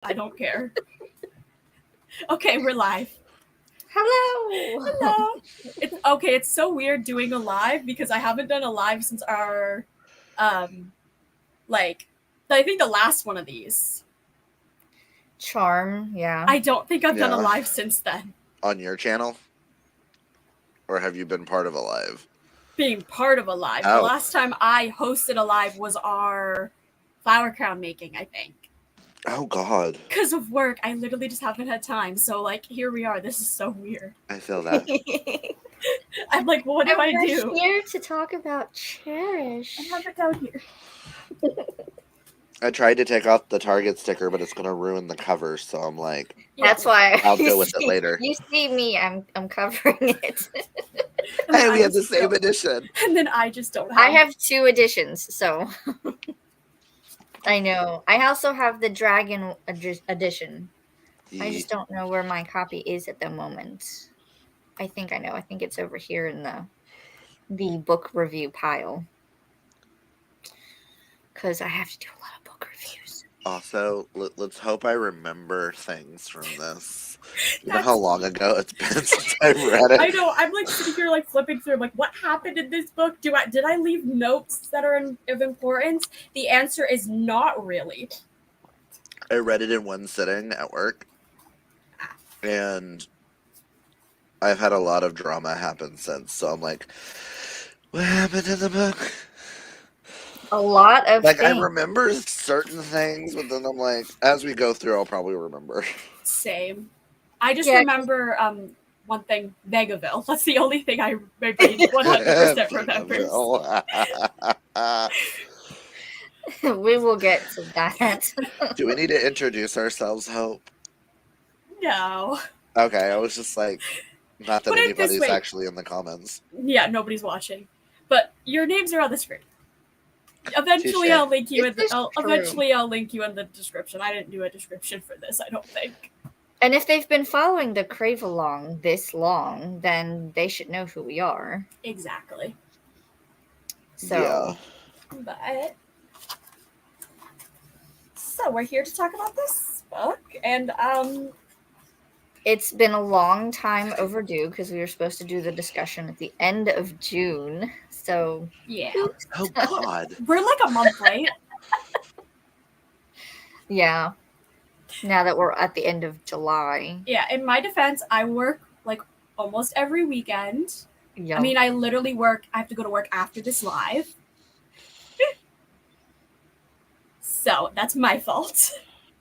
I don't care. Okay, we're live. Hello. Hello. It's okay. It's so weird doing a live because I haven't done a live since our, like, I think the last one of these. Charm, yeah. I don't think I've done a Yeah. live since then. On your channel? Or have you been part of a live? Being part of a live. The Oh. last time I hosted a live was our flower crown making, I think. Oh, God. Because of work, I literally just haven't had time. So, like, here we are. This is so weird. I feel that. I'm like, well, what do I do? We're here to talk about Cherish. I have it down here. I tried to take off the Target sticker, but it's going to ruin the cover, so I'm like, That's why I'll deal with it later. You see me, I'm covering it. Hey, we have the same edition. And then I just don't have. I have 2 editions, so I know. I also have the Dragon edition. I just don't know where my copy is at the moment. I think I know. I think it's over here in the book review pile. Because I have to do a lot of book reviews. Also, let's hope I remember things from this. You know how long ago it's been since I've read it? I know. I'm like sitting here like flipping through. I'm like, what happened in this book? Did I leave notes that are of importance? The answer is not really. I read it in one sitting at work, and I've had a lot of drama happen since. So I'm like, what happened in the book? A lot of Like, things. I remember certain things, but then I'm like, as we go through, I'll probably remember. Same. I just remember one thing, Vegaville. That's the only thing my brain 100% remembers. We will get to that. Do we need to introduce ourselves, Hope? No. Okay, I was just like, not that Put it this anybody's way. actually in the comments. Yeah, nobody's watching. But your names are on the screen. Eventually, Touché. I'll link you. This I'll link you in the description. I didn't do a description for this, I don't think. And if they've been following the Cravealong this long, then they should know who we are. Exactly. So, Yeah. But so we're here to talk about this book, and it's been a long time overdue because we were supposed to do the discussion at the end of June. So yeah. Oh God. We're like a month late. Yeah. Now that we're at the end of July. Yeah, in my defense, I work like almost every weekend. Yeah. I mean, I literally work. I have to go to work after this live. So that's my fault.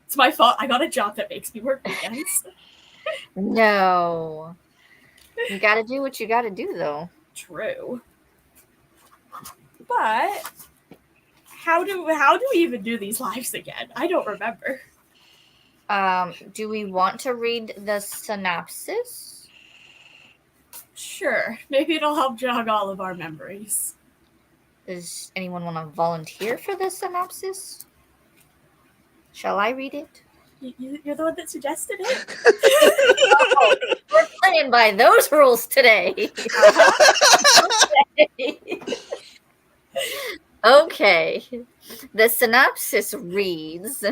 It's my fault. I got a job that makes me work weekends. No. You gotta do what you gotta do, though. True. But how do we even do these lives again? I don't remember. Do we want to read the synopsis? Sure. Maybe it'll help jog all of our memories. Does anyone want to volunteer for the synopsis? Shall I read it? You're the one that suggested it? Oh, we're playing by those rules today. Okay. The synopsis reads,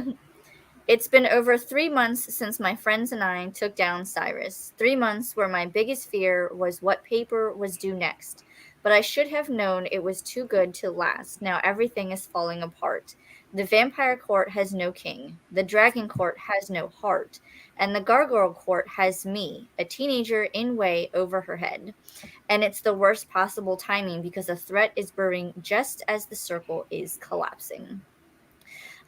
it's been over 3 months since my friends and I took down Cyrus. 3 months where my biggest fear was what paper was due next. But I should have known it was too good to last. Now everything is falling apart. The vampire court has no king. The dragon court has no heart. And the gargoyle court has me, a teenager in way over her head. And it's the worst possible timing because a threat is brewing just as the circle is collapsing.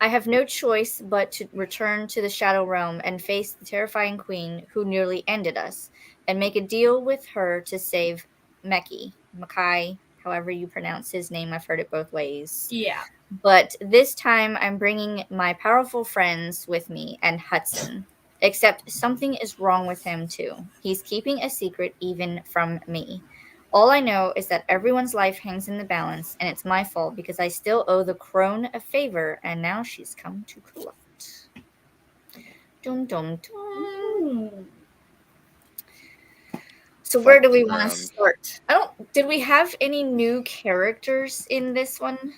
I have no choice but to return to the Shadow Realm and face the terrifying queen who nearly ended us, and make a deal with her to save Makai, however you pronounce his name. I've heard it both ways. Yeah. But this time I'm bringing my powerful friends with me and Hudson. Except something is wrong with him too. He's keeping a secret even from me. All I know is that everyone's life hangs in the balance, and it's my fault because I still owe the crone a favor, and now she's come to collect. Dum dum dum. So where do we want to start? Did we have any new characters in this one?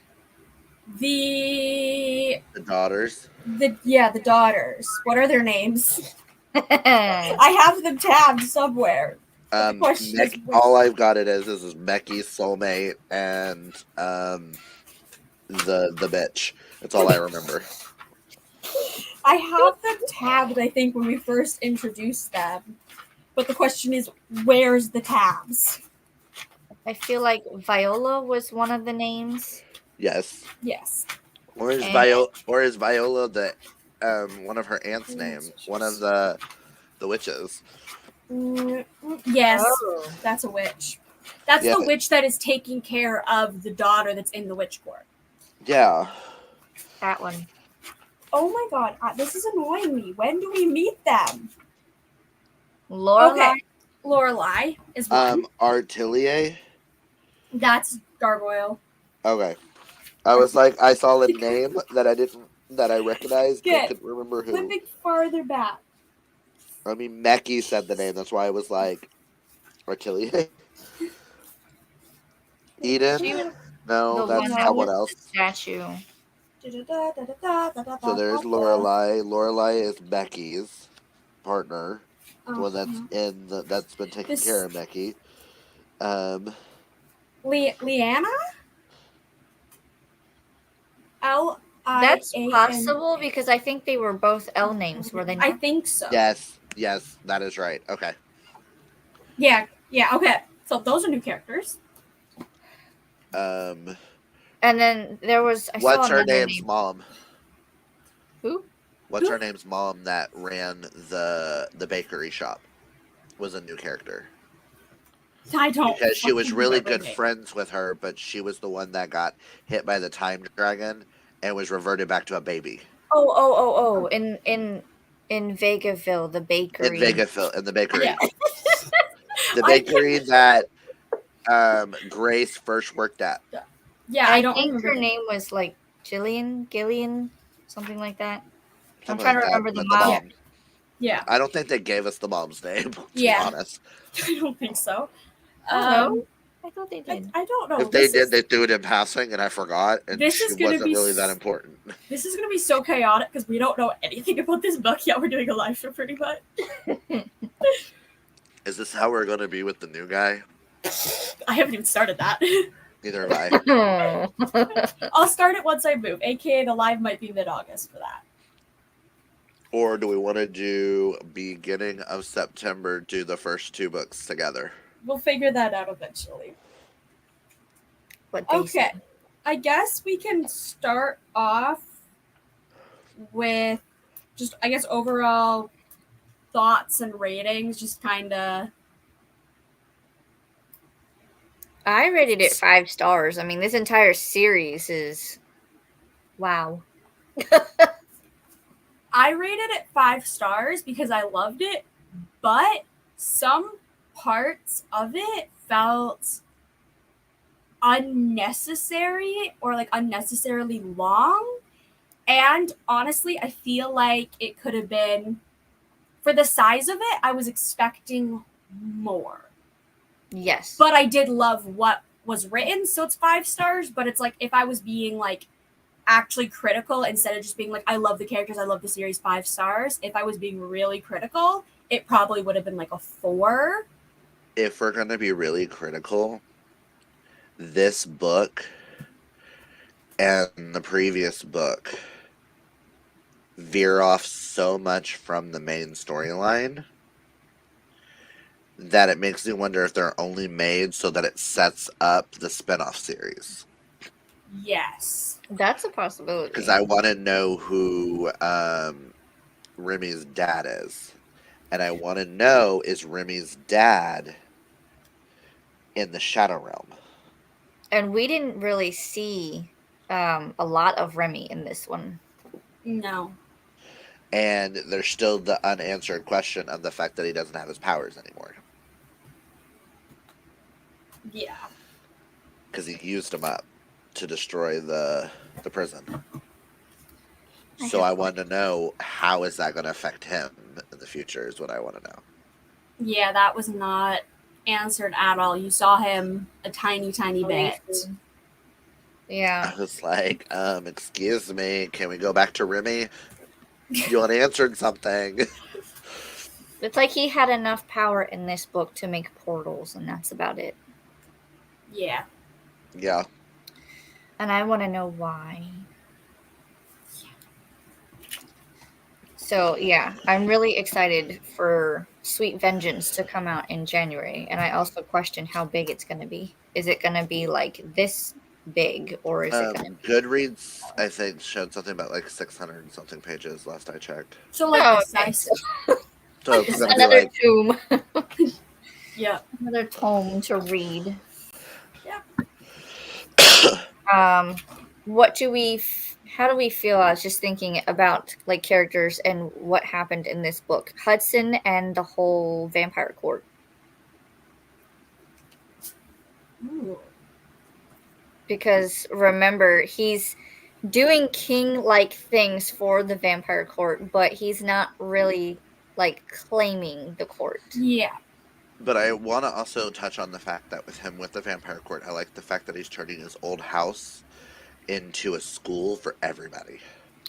The daughters. the daughters. What are their names? I have them tabbed somewhere. But the question is, All I've got it is Becky's soulmate and the bitch. That's all I remember. I have them tabbed, I think, when we first introduced them. But the question is, where's the tabs? I feel like Viola was one of the names. Yes. Yes. Or is And- Viola the one of her aunt's name? One of the witches. Yes, Oh, that's a witch. That's Yeah. the witch that is taking care of the daughter that's in the witch court. Yeah. that one. Oh my god, this is annoying me. When do we meet them? Lorelai. Okay, Lorelai is one. Artillier. That's Gargoyle. Okay. I was like, I saw a name that I recognized, but couldn't remember who. Flipping farther back. I mean, Mecky said the name. That's why I was like, Artillier. Eden? She was No, the that's one that someone was else. the statue. So there's Lorelai. Lorelai is Becky's partner. The one that's been taking care of Becky. Leanna? That's L-I-A-N. possible because I think they were both L names, were they not? I think so. Yes, that is right. Okay. Yeah, okay. So those are new characters. And then there was what's her another name's name. mom? Who? What's her name's mom that ran the bakery shop? Was a new character. I don't. Because she was really good name. friends with her, but she was the one that got hit by the time dragon and was reverted back to a baby. Oh! In Vegaville, the bakery. In the bakery. Yeah. The bakery that Grace first worked at. Yeah, I don't think remember. her name was like Gillian, something like that. I'm Something trying like to remember the but mom. Yeah. I don't think they gave us the mom's name, to be Yeah. honest. I don't think so. No, I thought they did. I don't know. If they did, they threw it in passing, and I forgot. And This she is gonna wasn't be really that important. This is going to be so chaotic because we don't know anything about this book yet. We're doing a live show pretty much. Is this how we're going to be with the new guy? I haven't even started that. Neither have I. I'll start it once I move. AKA the live might be mid-August for that. Or do we want to do beginning of September, do the first two books together? We'll figure that out eventually. Okay. I guess we can start off with just, I guess, overall thoughts and ratings, just kind of. I rated it 5 stars. I mean, this entire series is wow. I rated it 5 stars because I loved it, but some parts of it felt unnecessary or like unnecessarily long. And honestly, I feel like it could have been, for the size of it, I was expecting more. Yes. But I did love what was written, so it's 5 stars. But it's like, if I was being like actually critical instead of just being like, I love the characters, I love the series, 5 stars, if I was being really critical, it probably would have been like a 4. If we're going to be really critical, this book and the previous book veer off so much from the main storyline that it makes me wonder if they're only made so that it sets up the spinoff series. Yes. That's a possibility. Because I want to know who Remy's dad is. And I want to know, is Remy's dad in the Shadow Realm? And we didn't really see a lot of Remy in this one. No. And there's still the unanswered question of the fact that he doesn't have his powers anymore. Yeah. Because he used them up to destroy the prison. So I want to know, how is that going to affect him in the future is what I want to know. Yeah, that was not answered at all. You saw him a tiny bit. Yeah. I was like, excuse me, can we go back to Remy? You unanswered something. It's like he had enough power in this book to make portals, and that's about it. Yeah. Yeah. And I want to know why. So, yeah, I'm really excited for Sweet Vengeance to come out in January. And I also question how big it's going to be. Is it going to be like this big, or is it going to be. Goodreads, I think, showed something about like 600 and something pages last I checked. So like Oh, the okay. size. So it's gonna be Another like, tomb. Yeah. Another tome to read. Yeah. What do we how do we feel? I was just thinking about like characters and what happened in this book. Hudson and the whole vampire court. Ooh. Because remember, he's doing king-like things for the vampire court, but he's not really like claiming the court. Yeah. but I want to also touch on the fact that with him with the vampire court, I like the fact that he's turning his old house into a school for everybody,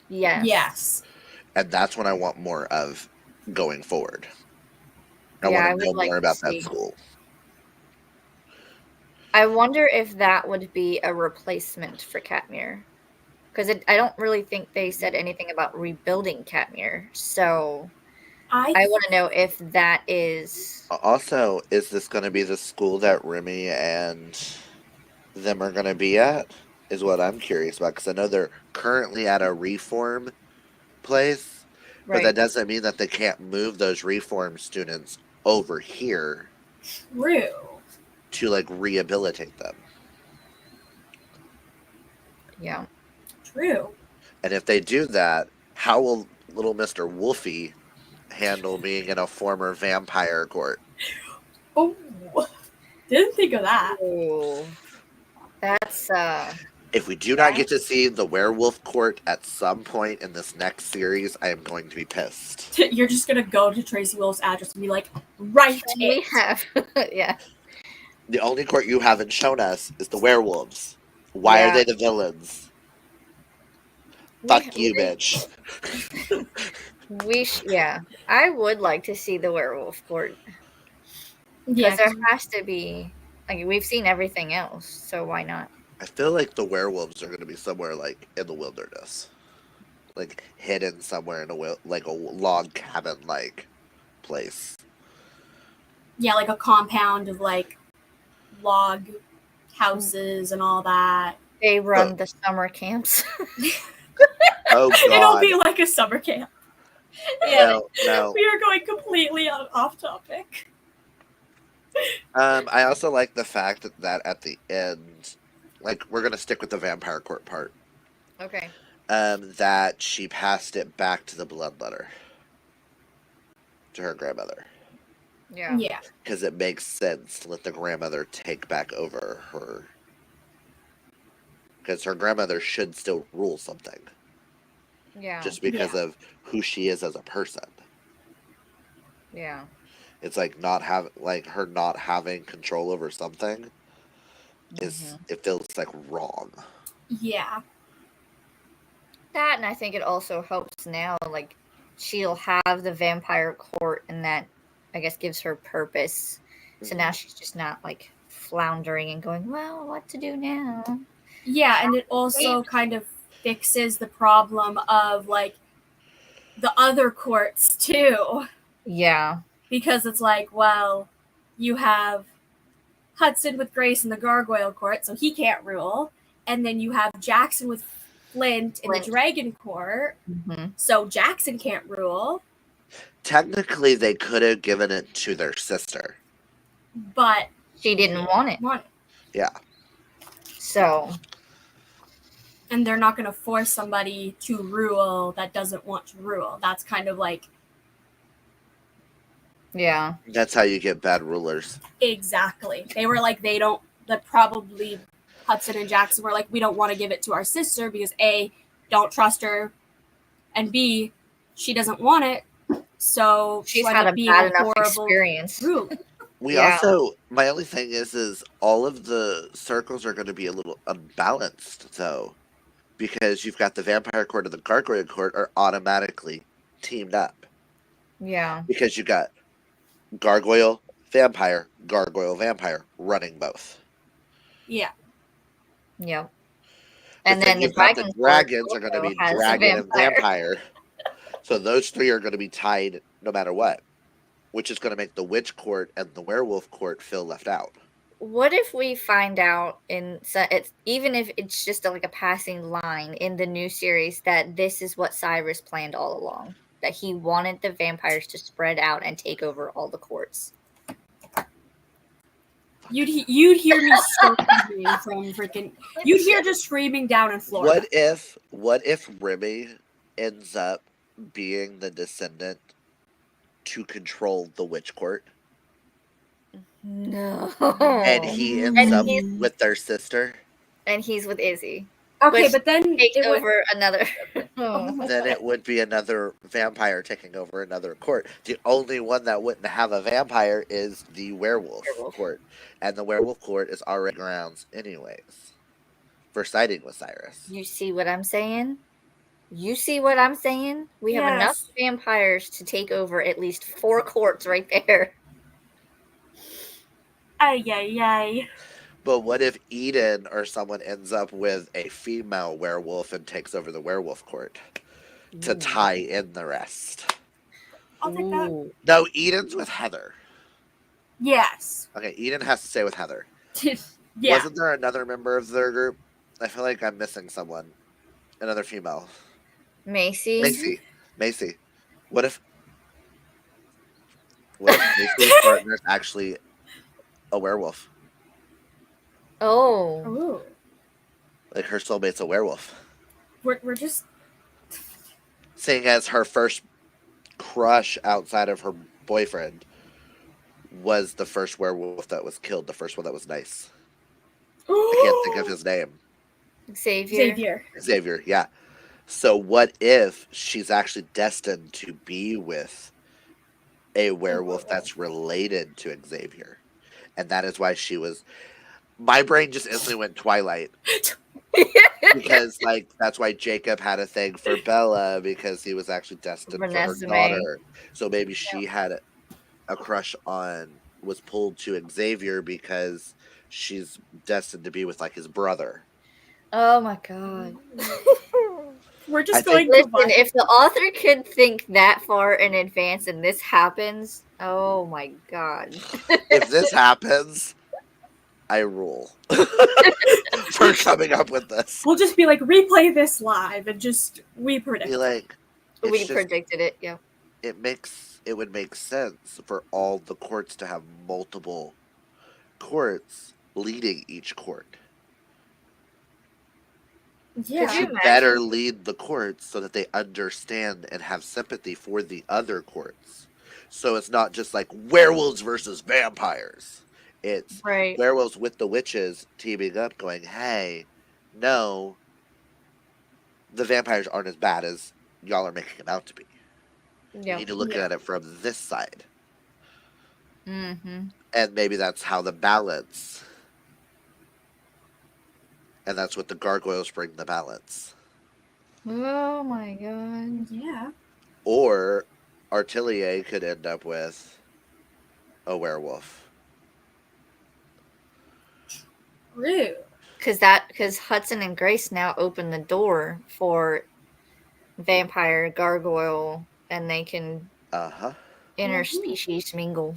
Yes. Yes. and that's what I want more of going forward. I Yeah, I want to know would like more to about that see. school. I wonder if that would be a replacement for Katmere. Because I don't really think they said anything about rebuilding Katmere. So I I want to know if that is. Also, is this going to be the school that Remy and them are going to be at? Is what I'm curious about, because I know they're currently at a reform place, but that Right. doesn't mean that they can't move those reform students over here true. to like rehabilitate them. Yeah. True. And if they do that, how will little Mr. Wolfie handle being in a former vampire court? Oh. Didn't think of that. Oh, that's If we do not get to see the werewolf court at some point in this next series, I am going to be pissed. You're just gonna go to Tracy Wolf's address and be like, write Can it. we have. Yeah. The only court you haven't shown us is the werewolves. Why are Yeah. they the villains? Fuck you, bitch. Yeah. I would like to see the werewolf court. Yeah. Because there has to be. Like, we've seen everything else, so why not? I feel like the werewolves are going to be somewhere like in the wilderness, like hidden somewhere in like a log cabin like place. Yeah, like a compound of like log houses and all that. They run the summer camps. Oh It'll God! be like a summer camp. No, no. We are going completely off topic. I also like the fact that at the end, like we're gonna stick with the vampire court part. Okay. That she passed it back to the bloodletter, to her grandmother. Yeah. Yeah. Because it makes sense to let the grandmother take back over her. Because her grandmother should still rule something. Yeah. Just because of who she is as a person. Yeah. It's like her not having control over something is it feels like wrong. Yeah. That, and I think it also helps now, like, she'll have the vampire court, and that, I guess, gives her purpose. So now she's just not, like, floundering and going, well, what to do now? Yeah, and it also kind of fixes the problem of, like, the other courts, too. Yeah. Because it's like, well, you have Hudson with Grace in the Gargoyle Court, so he can't rule. And then you have Jackson with Flint in the Dragon Court, so Jackson can't rule. Technically, they could have given it to their sister. But she didn't want it. Yeah. So. And they're not going to force somebody to rule that doesn't want to rule. That's kind of like. Yeah. That's how you get bad rulers. Exactly. They were like, that probably Hudson and Jackson were like, we don't want to give it to our sister because A, don't trust her, and B, she doesn't want it. So she's had a bad enough experience. Ruler. We Yeah. also, my only thing is all of the circles are going to be a little unbalanced, though, because you've got the vampire court and the gargoyle court are automatically teamed up. Yeah. Because you got gargoyle, vampire running both. Yeah. Yep. But And then then the you've got the dragon court dragons are going to also be has a dragon and vampire. vampire. So those three are going to be tied no matter what, which is going to make the witch court and the werewolf court feel left out. What if we find out it's even if it's just like a passing line in the new series that this is what Cyrus planned all along, that he wanted the vampires to spread out and take over all the courts. You'd hear me screaming from freaking. You'd hear just screaming down in Florida. What if Remy ends up being the descendant to control the witch court, No. and he ends And up he's with their sister? with Izzy. Okay, Which but then takes it would. over another. Oh my Then God. it would be another vampire taking over another court. The only one that wouldn't have a vampire is the werewolf court, and the werewolf court is already grounds anyways for siding with Cyrus. You see what I'm saying? You see what I'm saying? We have enough Yes. vampires to take over at least 4 courts right there. Ay ay ay. But what if Eden or someone ends up with a female werewolf and takes over the werewolf court to tie in the rest? I'll take that. Ooh. No, Eden's with Heather. Yes. Okay, Eden has to stay with Heather. Yeah. Wasn't there another member of their group? I feel like I'm missing someone. Another female. Macy. Macy. What if Macy's partner's actually a werewolf? Oh. Ooh. Like her soulmate's a werewolf. We're just. Seeing as her first crush outside of her boyfriend was the first werewolf that was killed, the first one that was nice. I can't think of his name. Xavier, yeah. So what if she's actually destined to be with a werewolf that's related to Xavier? And that is why she was... My brain just instantly went Twilight. Because, like, that's why Jacob had a thing for Bella, because he was actually destined for her daughter. So maybe she had a crush on... was pulled to Xavier because she's destined to be with, like, his brother. Oh my god. We're just Listen, if the author could think that far in advance and this happens, oh my god. If this happens, I rule for coming up with this. We'll just be like, replay this live and just we predict. Be like, we predicted it, yeah. It would make sense for all the courts to have multiple courts leading each court. Yeah. You better lead the courts so that they understand and have sympathy for the other courts. So it's not just like werewolves versus vampires. It's werewolves with the witches teaming up going, hey, no, the vampires aren't as bad as y'all are making them out to be. You need to look at it from this side. Mm-hmm. And maybe that's how the balance... And that's what the gargoyles bring, the balance. Oh my god. Yeah. Or Artillier could end up with a werewolf. True. Because Hudson and Grace now open the door for vampire, gargoyle, and they can interspecies mingle.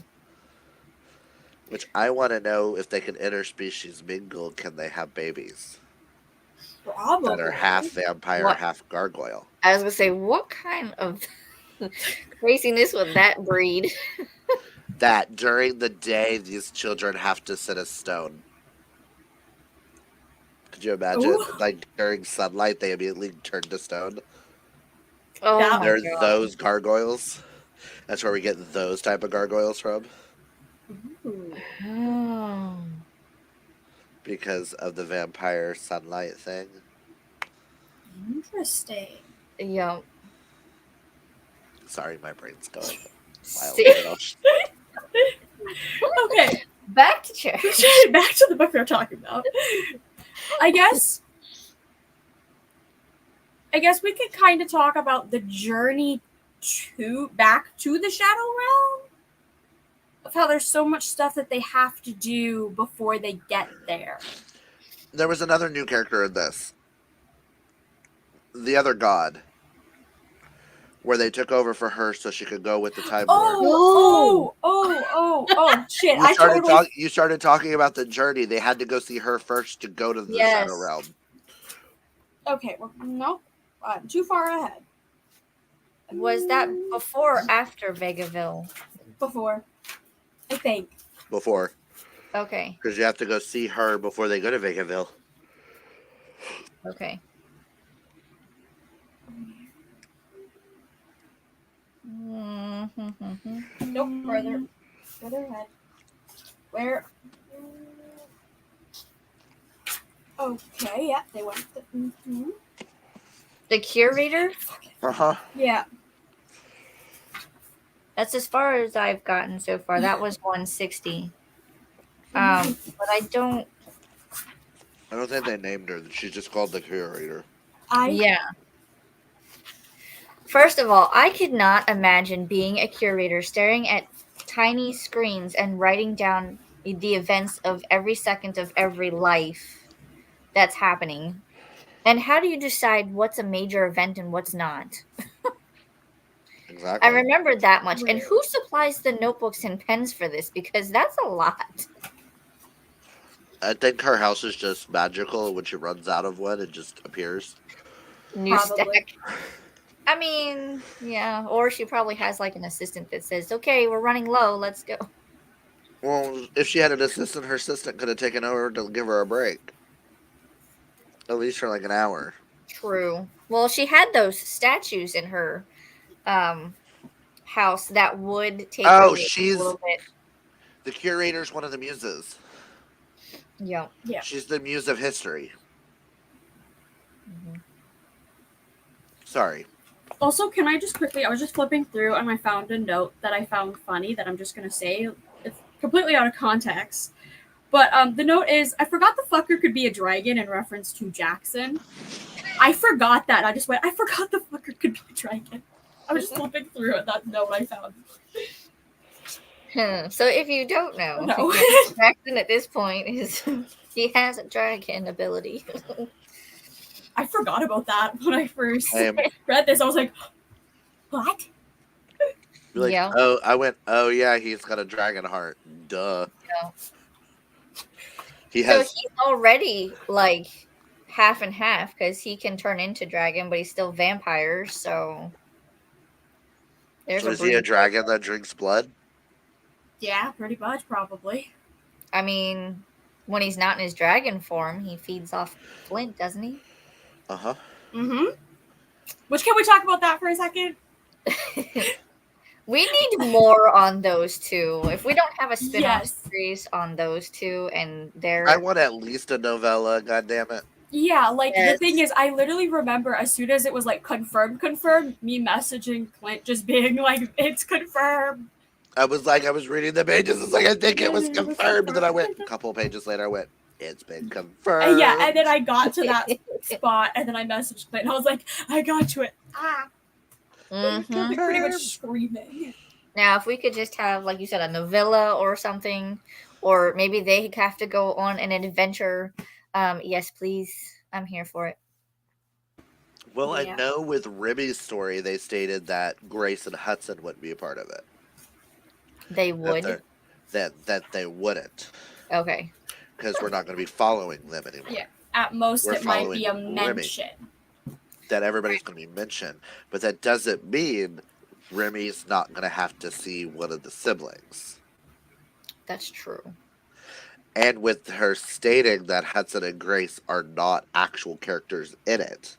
Which I want to know, if they can interspecies mingle, can they have babies? Probably. That are half vampire, half gargoyle. I was going to say, what kind of craziness would that breed? That during the day, these children have to sit as stone. Could you imagine? Ooh. Like, during sunlight, they immediately turn to stone. Oh, there's those gargoyles. That's where we get those type of gargoyles from. Oh. Because of the vampire sunlight thing. Interesting. Yeah. Sorry, my brain's going wild. Okay, Back to Cherish. back to the book we're talking about. I guess we could kind of talk about the journey back to the Shadow Realm. Of how there's so much stuff that they have to do before they get there. There was another new character in this. The other god. Where they took over for her so she could go with the Time Lord. Shit. You started talking about the journey. They had to go see her first to go to the Shadow Realm. Okay, well, nope. I'm too far ahead. Was that before or after Vegaville? Before. I think. Before. Okay. Because you have to go see her before they go to Vegaville. Okay. Nope, further ahead. Where? Okay, yeah, they went. The curator? Yeah. That's as far as I've gotten so far. That was 160. But I don't think they named her. She's just called the curator. Yeah. First of all, I could not imagine being a curator staring at tiny screens and writing down the events of every second of every life that's happening. And how do you decide what's a major event and what's not? Exactly. I remembered that much. And who supplies the notebooks and pens for this? Because that's a lot. I think her house is just magical. When she runs out of one, it just appears. New stack. I mean, yeah. Or she probably has like an assistant that says, okay, we're running low. Let's go. Well, if she had an assistant, her assistant could have taken over to give her a break. At least for like an hour. True. Well, she had those statues in her house that would take over she's a little bit. The curator's one of the muses. Yeah. She's the muse of history. Sorry. Also, can I just quickly, I was just flipping through and I found a note that I found funny that I'm just going to say. It's completely out of context. But the note is, I forgot the fucker could be a dragon in reference to Jackson. I forgot that. I just went, I forgot the fucker could be a dragon. I was just flipping through it, that note I found. So if you don't know, Jackson at this point he has a dragon ability. I forgot about that when I first read this. I was like, what? Like, oh yeah, he's got a dragon heart. Duh. Yeah. So he's already like half and half because he can turn into dragon, but he's still vampire. So is he a dragon that drinks blood? Yeah, pretty much, probably. I mean, when he's not in his dragon form, he feeds off Flint, doesn't he? Which, can we talk about that for a second? We need more on those two. If we don't have a spin-off series on those two and their... I want at least a novella, goddammit. Yeah, the thing is, I literally remember as soon as it was, confirmed, me messaging Clint just being like, it's confirmed. I was reading the pages, it's like, I think it was confirmed. And then I went, a couple of pages later, I went, it's been confirmed. Yeah, and then I got to that spot, and then I messaged Clint, and I was like, I got to it. Pretty much screaming. Now, if we could just have, like you said, a novella or something, or maybe they have to go on an adventure, yes, please. I'm here for it. Well, I know with Rimmy's story, they stated that Grace and Hudson wouldn't be a part of it. They would? That they wouldn't. Okay. Because we're not going to be following them anymore. Yeah. At most, it might be a mention. That everybody's going to be mentioned. But that doesn't mean Remy's not going to have to see one of the siblings. That's true. And with her stating that Hudson and Grace are not actual characters in it,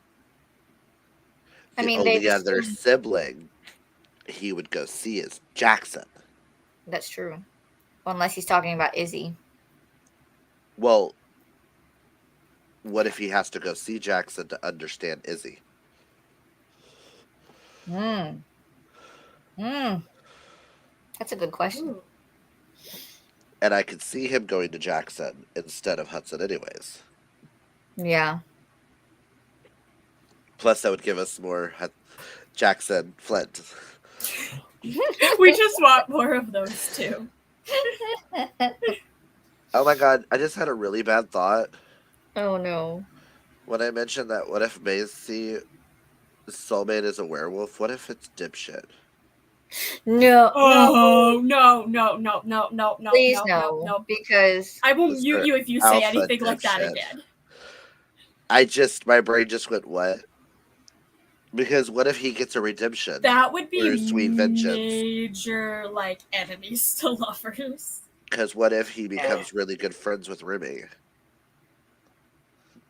the only other sibling he would go see is Jackson. That's true. Unless he's talking about Izzy. Well, what if he has to go see Jackson to understand Izzy? That's a good question. And I could see him going to Jackson instead of Hudson anyways. Yeah. Plus, that would give us more Jackson Flint. We just want more of those too. Oh my god, I just had a really bad thought Oh no. when I mentioned that what if Macy soulmate is a werewolf? What if it's dipshit? No, Oh no, no, no, no, no, no, please no, no, no, no. because I will Mr. mute you if you say Alpha anything like that dipshit. again. My brain just went, what? Because what if he gets a redemption? That would be Through sweet vengeance. major, like, enemies to lovers. Because what if he becomes really good friends with Remy?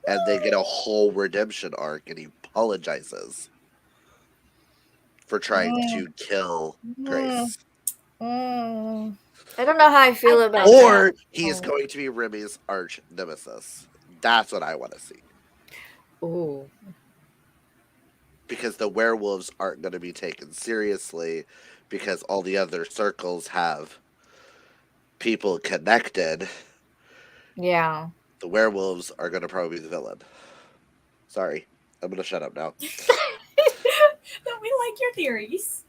And they get a whole redemption arc and he apologizes for trying to kill Grace. I don't know how I feel about Or that. he is going to be Remy's arch nemesis. That's what I want to see. Ooh. Because the werewolves aren't going to be taken seriously because all the other circles have people connected. Yeah. The werewolves are going to probably be the villain. Sorry. I'm going to shut up now. But we like your theories.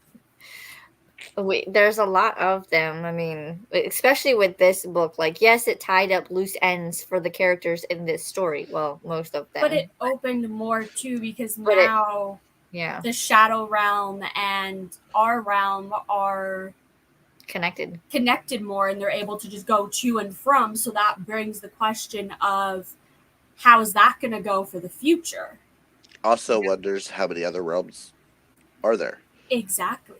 There's a lot of them. I mean, especially with this book. Like, yes, it tied up loose ends for the characters in this story. Well, most of them. But it opened more too because But it- now Yeah. the Shadow Realm and our realm are Connected more, and they're able to just go to and from. So that brings the question of how's that going to go for the future? Also wonders how many other realms are there. Exactly.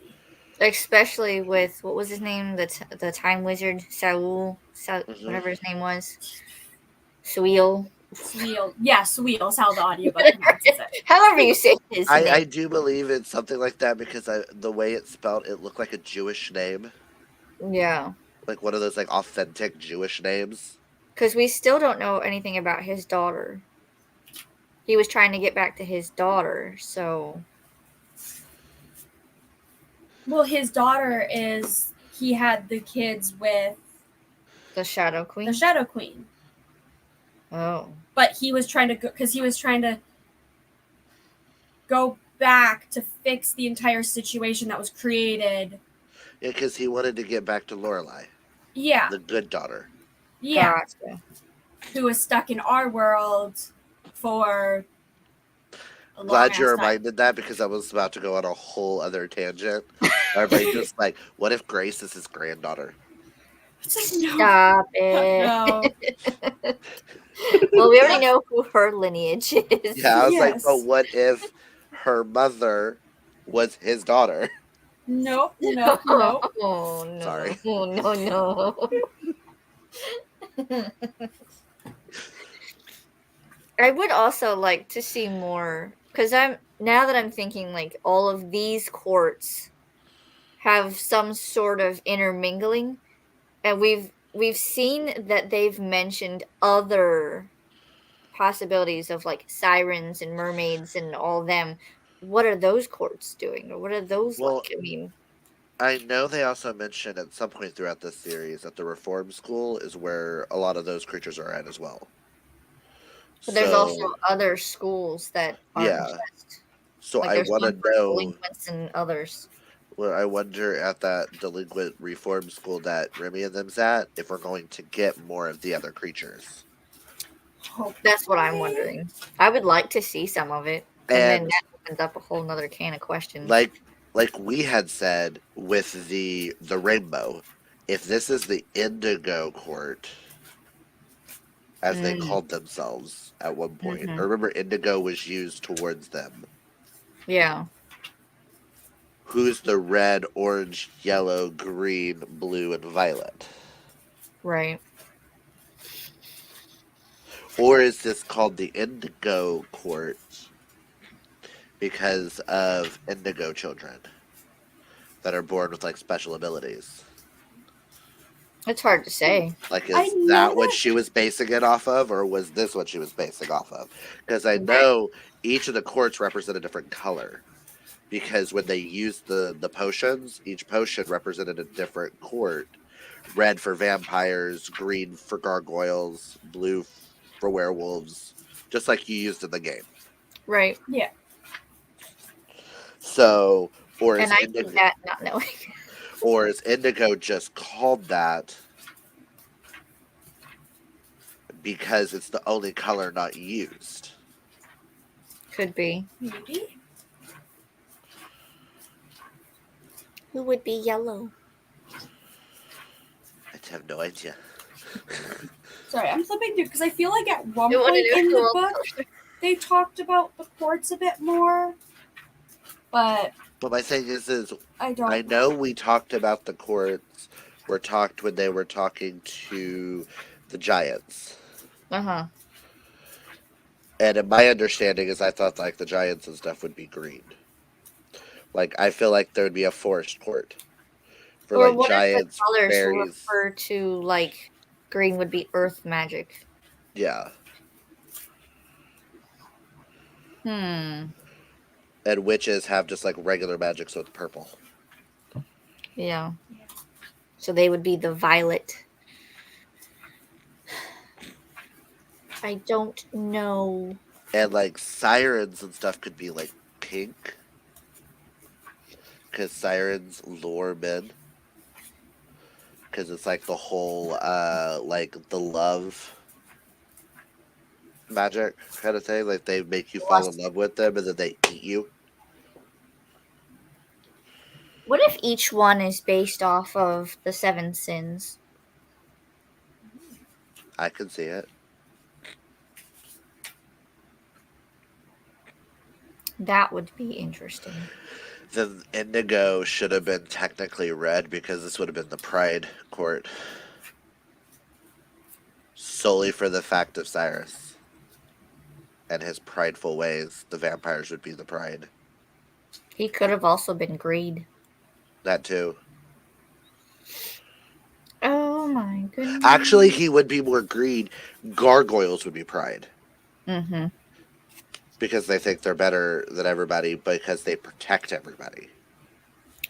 Especially with, what was his name? The time wizard, Saul, whatever his name was. Suil. Sweal. Yeah, Sweal's how the audiobook pronounces it. However you say his name. I do believe it's something like that because the way it's spelled, it looked like a Jewish name. Yeah. Like one of those like authentic Jewish names. Because we still don't know anything about his daughter. He was trying to get back to his daughter, so... Well, his daughter he had the kids with the Shadow Queen? The Shadow Queen. Oh. But he was trying to go, because he was trying to go back to fix the entire situation that was created. Yeah, because he wanted to get back to Lorelai. Yeah. The good daughter. Yeah. Gotcha. Who was stuck in our world for a long Glad you ass reminded that because I was about to go on a whole other tangent. My brain just like, what if Grace is his granddaughter? It's like, no. Stop it. No. Well, we already know who her lineage is. Yeah, I was like, Yes. but what if her mother was his daughter? No, no, no. Oh, no. Sorry. Oh, no. I would also like to see more, because now that I'm thinking, like, all of these courts have some sort of intermingling, and we've seen that they've mentioned other possibilities of, like, sirens and mermaids and all them. What are those courts doing, or what are those like? I mean, I know they also mentioned at some point throughout this series that the Reform School is where a lot of those creatures are at as well. but there's also other schools that aren't just. So like, I want to know. Delinquents and others. Well, I wonder at that delinquent reform school that Remy and them's at if we're going to get more of the other creatures. That's what I'm wondering. I would like to see some of it, and then that opens up a whole nother can of questions. Like we had said with the rainbow, if this is the Indigo Court, as they called themselves at one point, I remember Indigo was used towards them. Yeah. Who's the red, orange, yellow, green, blue, and violet? Right. Or is this called the Indigo Court because of indigo children that are born with like special abilities? It's hard to say. Like, is that what she was basing it off of, or was this what she was basing off of? Because I know each of the courts represent a different color. Because when they used the potions, each potion represented a different court. red for vampires, green for gargoyles, blue for werewolves, just like you used in the game. Right. Yeah. So, or And is I did that not knowing. or is Indigo just called that because it's the only color not used? Could be. Maybe. Who would be yellow? I have no idea. Sorry, I'm flipping through because I feel like at one I wanna point know in who the else book colors. they talked about the quartz a bit more, but But my thing is I don't. I know we talked about the courts were talked when they were talking to the giants. Uh-huh. And in my understanding is I thought like the giants and stuff would be green. Like I feel like there would be a forest court for Or like what if the giants, colors fairies. refer to, like, green would be earth magic? Yeah. Hmm. And witches have just like regular magic, so it's purple. Yeah. So they would be the violet. I don't know. And like sirens and stuff could be like pink. Because sirens lure men. Because it's like the whole, like the love magic kind of thing. Like they make you fall in love with them and then they eat you. What if each one is based off of the 7 sins? I can see it. That would be interesting. Then indigo should have been technically red because this would have been the pride court. Solely for the fact of Cyrus and his prideful ways, the vampires would be the pride. He could have also been greed. That too. Oh my goodness. Actually, he would be more greed. Gargoyles would be pride. Mm-hmm. Because they think they're better than everybody because they protect everybody.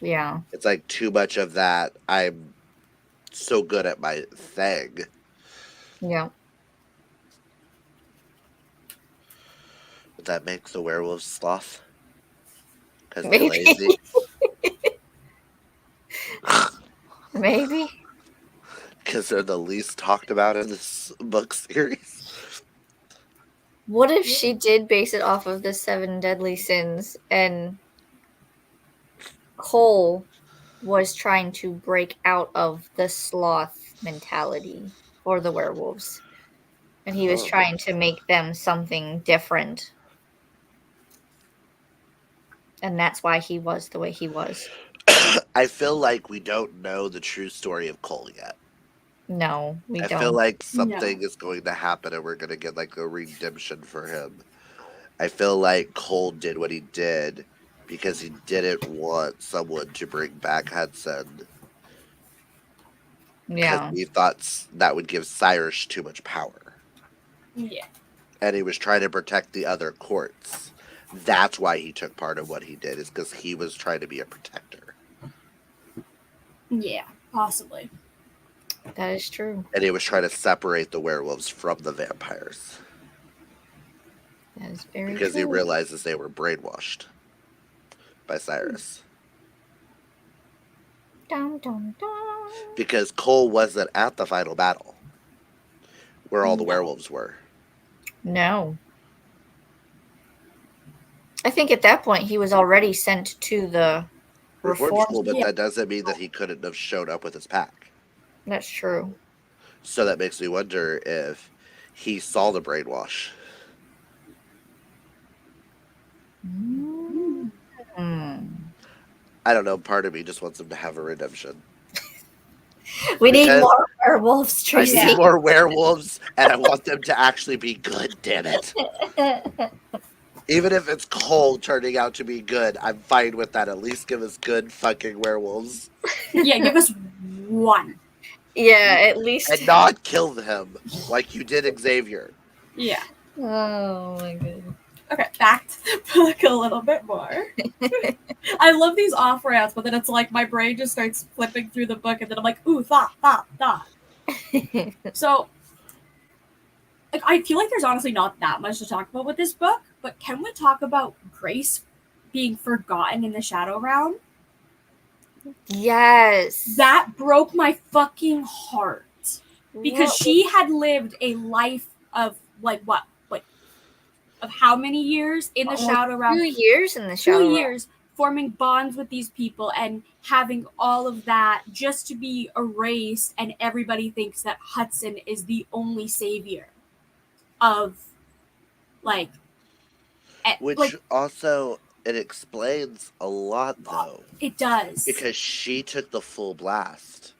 Yeah. It's like too much of that. I'm so good at my thing. Yeah. Would that make the werewolves sloth? Because they're Maybe. lazy? Maybe. Because they're the least talked about in this book series. What if she did base it off of the 7 deadly sins and Cole was trying to break out of the sloth mentality for the werewolves? And he was Oh. trying to make them something different. And that's why he was the way he was. I feel like we don't know the true story of Cole yet. No, we I don't. feel like something is going to happen and we're going to get like a redemption for him. I feel like Cole did what he did because he didn't want someone to bring back Hudson. Yeah. Because he thought that would give Cyrus too much power. Yeah. And he was trying to protect the other courts. That's why he took part of what he did, is because he was trying to be a protector. Yeah, possibly. That is true. And he was trying to separate the werewolves from the vampires. That is very because true. he realizes they were brainwashed by Cyrus. Dun, dun, dun. Because Cole wasn't at the final battle where all the werewolves were. No. I think at that point he was already sent to the Reform school, but Yeah. that doesn't mean that he couldn't have shown up with his pack. That's true. So that makes me wonder if he saw the brainwash. Mm. I don't know, part of me just wants him to have a redemption. We need Because more werewolves, I Tracy. need more werewolves, and I want them to actually be good, damn it. Even if it's Cole turning out to be good, I'm fine with that. At least give us good fucking werewolves. Yeah, give us one. Yeah, at least. And not kill him like you did Xavier. Yeah. Oh my god. Okay, back to the book a little bit more. I love these off ramps, but then it's like my brain just starts flipping through the book, and then I'm like, ooh, thought. So, like, I feel like there's honestly not that much to talk about with this book, but can we talk about Grace being forgotten in the Shadow Realm? Yes. That broke my fucking heart. Because she had lived a life of, like, what? Like, of how many years in the Shadow Realm? 2 years in the Shadow Realm. 2 years forming bonds with these people and having all of that just to be erased, and everybody thinks that Hudson is the only savior of, like, Which like, also, it explains a lot, though. it does. Because she took the full blast.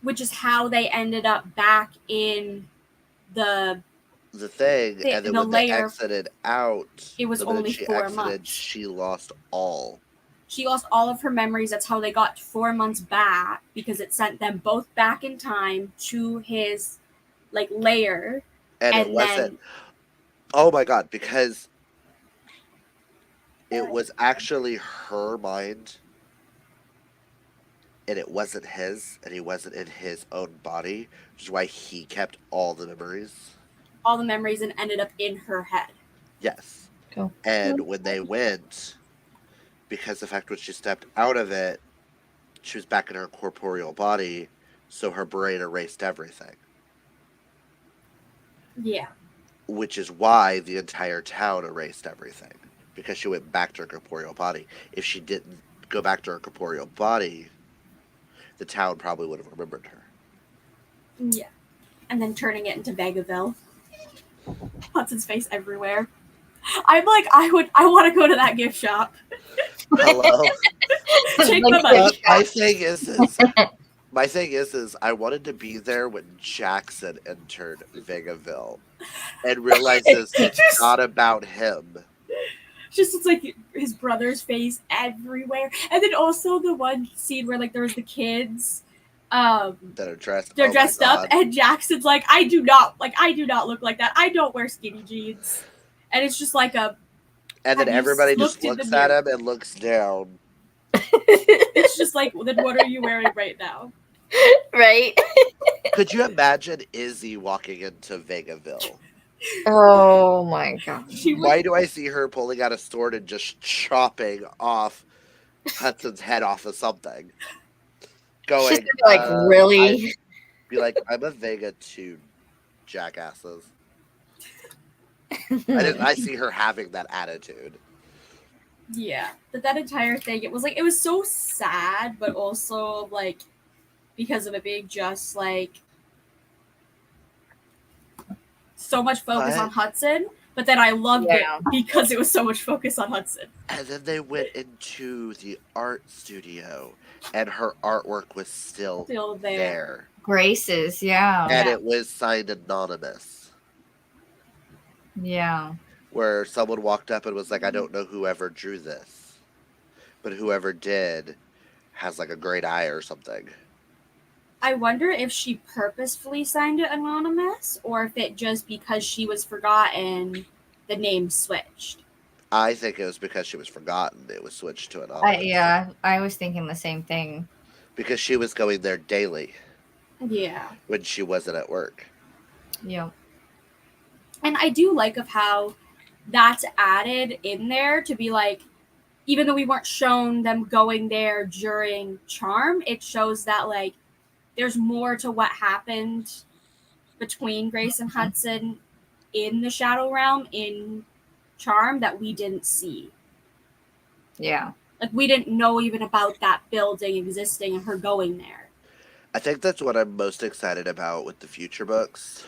Which is how they ended up back in the thing, and then the when layer, they exited out, it was the minute only she 4 exited, months. she lost all. She lost all of her memories. That's how they got 4 months back, because it sent them both back in time to his, like, lair. And it wasn't. Oh my god, because it was actually her mind, and it wasn't his, and he wasn't in his own body, which is why he kept all the memories. All the memories, and ended up in her head. Yes. Oh. And when they went, because the fact when she stepped out of it, she was back in her corporeal body, so her brain erased everything. Yeah. Which is why the entire town erased everything. Because she went back to her corporeal body. If she didn't go back to her corporeal body, the town probably would have remembered her. Yeah. And then turning it into Vegaville. Hudson's face everywhere. I'm like, I want to go to that gift shop. Hello? Take my money. My thing is, I wanted to be there when Jackson entered Vegaville and realizes it's not about him. Just, it's like his brother's face everywhere. And then also the one scene where, like, there was the kids that are dressed. They're dressed up, and Jackson's like, I do not look like that. I don't wear skinny jeans. And it's just like a. And then everybody just looks at him and looks down. It's just like, then what are you wearing right now? Right? Could you imagine Izzy walking into Vegaville? Oh my god. Why do I see her pulling out a sword and just chopping off Hudson's head off of something? Going, like, really? Be like, I'm a Vega too, jackasses. I see her having that attitude. Yeah, but that entire thing, it was so sad, but also, like, because of it being just, like, so much focus on Hudson, but then I loved it because it was so much focus on Hudson. And then they went into the art studio, and her artwork was still there. Grace's, yeah. And it was signed anonymous. Yeah. Where someone walked up and was like, I don't know whoever drew this, but whoever did has, like, a great eye or something. I wonder if she purposefully signed it anonymous, or if it just, because she was forgotten, the name switched. I think it was because she was forgotten. It was switched to anonymous. Yeah, I was thinking the same thing. Because she was going there daily. Yeah. When she wasn't at work. Yeah. And I do like of how that's added in there to be like, even though we weren't shown them going there during Charm, it shows that, like, there's more to what happened between Grace and Hudson in the Shadow Realm in Charm that we didn't see. Yeah. Like, we didn't know even about that building existing and her going there. I think that's what I'm most excited about with the future books,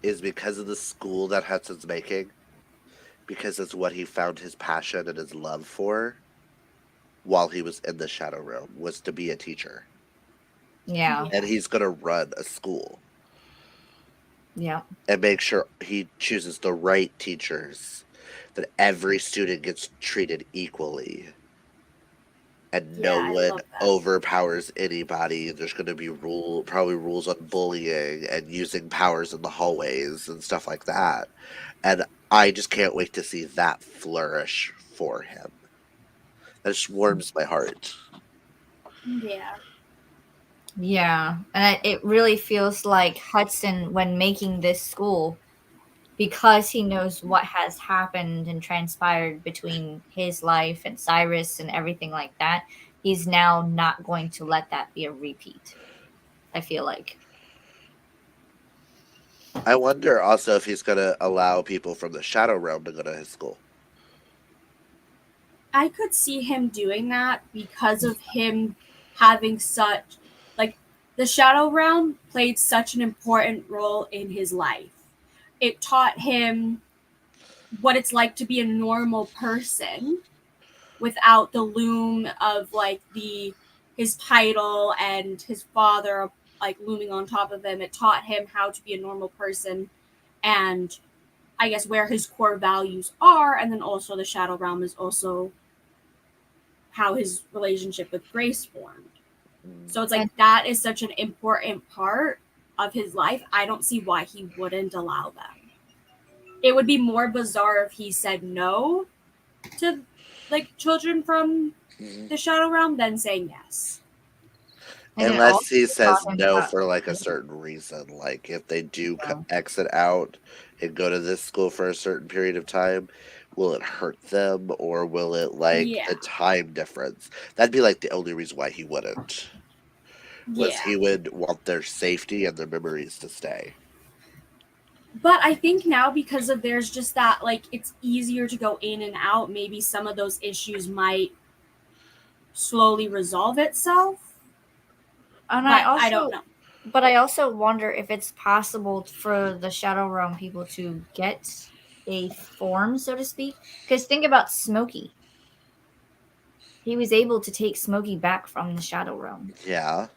is because of the school that Hudson's making, because it's what he found his passion and his love for while he was in the Shadow Realm, was to be a teacher. Yeah. And he's going to run a school. Yeah. And make sure he chooses the right teachers, that every student gets treated equally. And no one overpowers anybody. There's going to be probably rules on bullying and using powers in the hallways and stuff like that. And I just can't wait to see that flourish for him. That just warms my heart. Yeah. Yeah, and it really feels like Hudson, when making this school, because he knows what has happened and transpired between his life and Cyrus and everything like that, he's now not going to let that be a repeat. I feel like. I wonder also if he's going to allow people from the Shadow Realm to go to his school. I could see him doing that because of him having such, like, the Shadow Realm played such an important role in his life. It taught him what it's like to be a normal person without the loom of like the his title and his father like looming on top of him. It taught him how to be a normal person and I guess where his core values are, and then also the Shadow Realm is also how his relationship with Grace formed. So it's And like that is such an important part of his life. I don't see why he wouldn't allow them. It would be more bizarre if he said no to like children from Mhm. the Shadow Realm than saying yes. it Unless also he says taught him no about for like a certain reason. Like if they do yeah. exit out and go to this school for a certain period of time, will it hurt them or will it like Yeah. the time difference? That'd be like the only reason why he wouldn't. Was Yeah. he would want their safety and their memories to stay. But I think now because of there's just that like it's easier to go in and out, maybe some of those issues might slowly resolve itself. And But I don't know. I also wonder if it's possible for the Shadow Realm people to get a form, so to speak. Because think about Smokey. He was able to take Smokey back from the Shadow Realm. Yeah.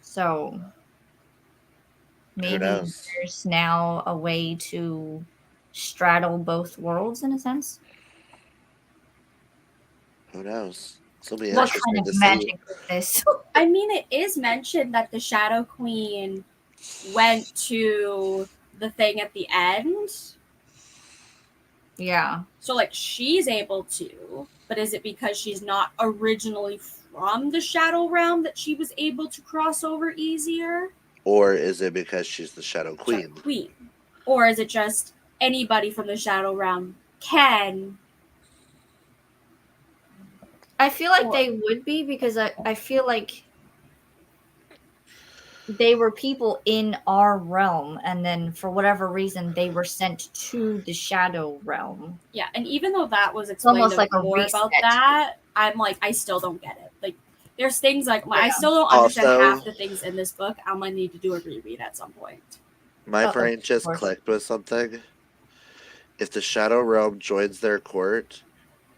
So Who maybe knows? there's now a way to straddle both worlds in a sense. Who knows? This will be What kind interesting of to see. magic is this? I mean, it is mentioned that the Shadow Queen went to the thing at the end. Yeah. So, like, she's able to, but is it because she's not originally from the Shadow Realm that she was able to cross over easier? Or is it because she's the Shadow Shadow Queen? Queen. Or is it just anybody from the Shadow Realm can? I feel like Or, they would be because I feel like they were people in our realm and then for whatever reason they were sent to the shadow realm. yeah, and even though that was It's almost explained like a more about reset. that, I'm like, I still don't get it. Like, there's things like, I Yeah. still don't understand Also, half the things in this book. I'm going to need to do a reread at some point. my Of brain just course. clicked with something. If the Shadow Realm joins their court,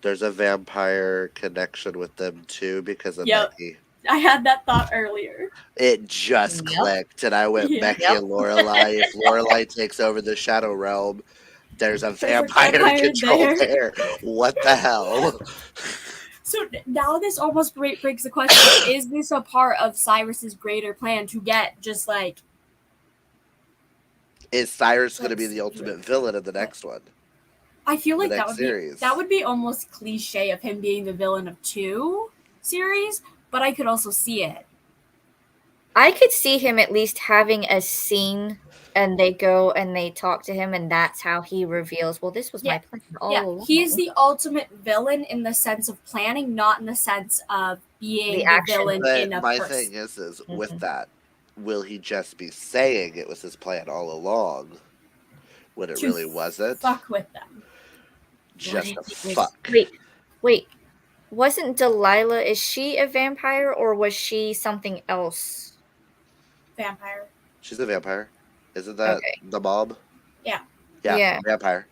there's a vampire connection with them too because of Yep. Becky. I had that thought earlier. It just Yep. clicked, and I went Yeah. Becky Yep. and Lorelai. If Lorelai takes over the Shadow Realm, there's a There's a vampire vampire control there. there. What the hell? So now this almost breaks the question: is this a part of Cyrus's greater plan to get just like Is Cyrus going to be the secret? ultimate villain in the next one? I feel The like next series? that would be almost cliche of him being the villain of 2 series, but I could also see it. I could see him at least having a scene and they go and they talk to him and that's how he reveals, well, this was my Yeah. plan Yeah, all he is along. the ultimate villain in the sense of planning, not in the sense of The being the action. villain in But a my person. thing is with Mhm. that, will he just be saying it was his plan all along when it To really wasn't? fuck with them. What Just if a it was fuck. wait, wasn't Delilah, is she a vampire or was she something else? Vampire. She's a vampire. Isn't that Okay. the mob? Yeah. Yeah, Yeah. vampire.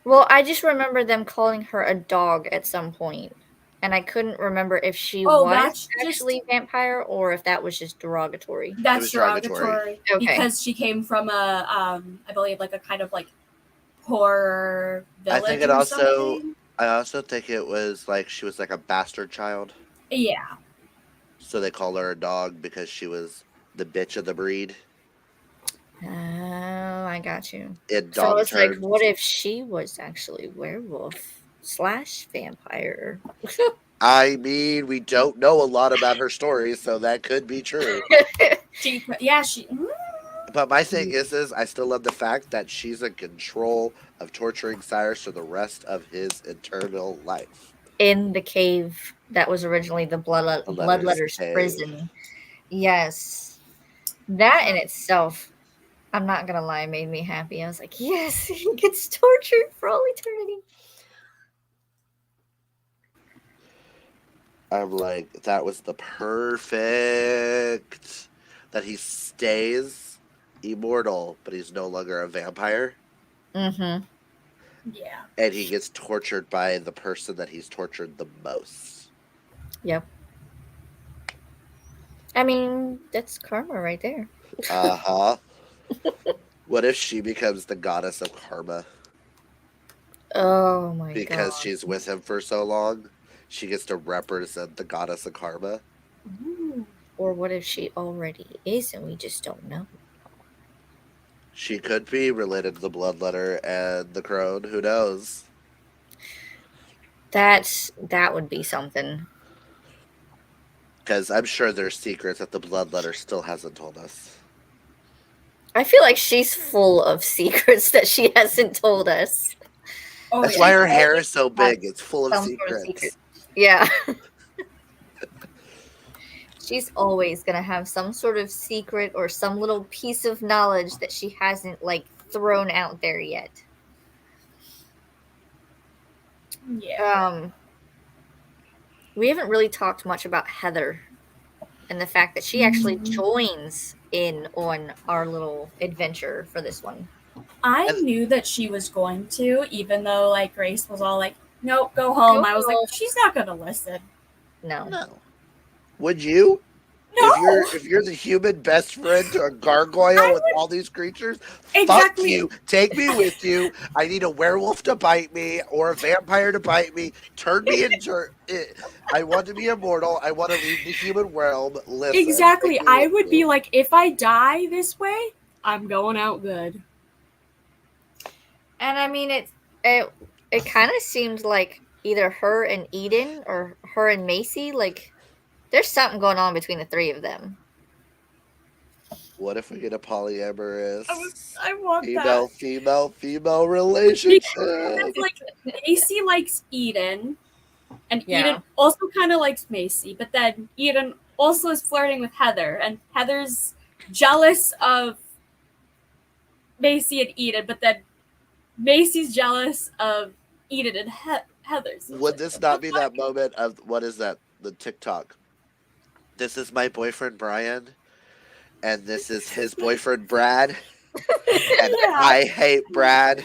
Well, I just remember them calling her a dog at some point, and I couldn't remember if she Oh, was that's just actually vampire or if that was just derogatory. It that's was derogatory. derogatory Okay. because she came from a I believe like a kind of like poor I think village it or also something. I also think it was like she was like a bastard child. Yeah. So they call her a dog because she was the bitch of the breed. Oh, I got you. in So dog it's like, terms. what if she was actually werewolf/vampire? I mean, we don't know a lot about her story, so that could be true. She But my thing is I still love the fact that she's in control of torturing Cyrus for the rest of his eternal life. In the cave that was originally the The letters Bloodletter's cave. prison. Yes. That in itself, I'm not gonna lie, made me happy. I was like, yes, he gets tortured for all eternity. I'm like, that was the perfect that he stays immortal, but he's no longer a vampire. Mm-hmm. Yeah. And he gets tortured by the person that he's tortured the most. Yep. I mean, that's karma right there. Uh-huh. What if she becomes the goddess of karma? Oh my Because god. she's with him for so long, she gets to represent the goddess of karma. Ooh. Or what if she already is and we just don't know? She could be related to the Bloodletter and the Crone. Who knows? That would be something. Because I'm sure there's secrets that the Bloodletter still hasn't told us. I feel like she's full of secrets that she hasn't told us. Oh, That's yeah. why her hair is so big. It's full of Some sort of secret. secrets. Yeah. She's always gonna have some sort of secret or some little piece of knowledge that she hasn't like thrown out there yet. Yeah. We haven't really talked much about Heather and the fact that she actually joins in on our little adventure for this one. I And- knew that she was going to, even though like Grace was all like, "Nope, go home." I was like, "She's not gonna listen." No. No. Would you? No. If you're the human best friend to a gargoyle with all these creatures, fuck Exactly. you. Take me with you. I need a werewolf to bite me or a vampire to bite me. Turn me into. I want to be immortal. I want to leave the human realm. Listen. Exactly. take me I with would you. be like, if I die this way, I'm going out good. And I mean it kind of seemed like either her and Eden or her and Macy, like there's something going on between the three of them. What if we get a polyamorous I want that. female relationship? Because, like, Macy likes Eden, and Yeah. Eden also kind of likes Macy, but then Eden also is flirting with Heather, and Heather's jealous of Macy and Eden, but then Macy's jealous of Eden and Heather. So Would this not be that moment of what is that? The TikTok. This is my boyfriend Brian, and this is his boyfriend Brad, and Yeah. I hate Brad.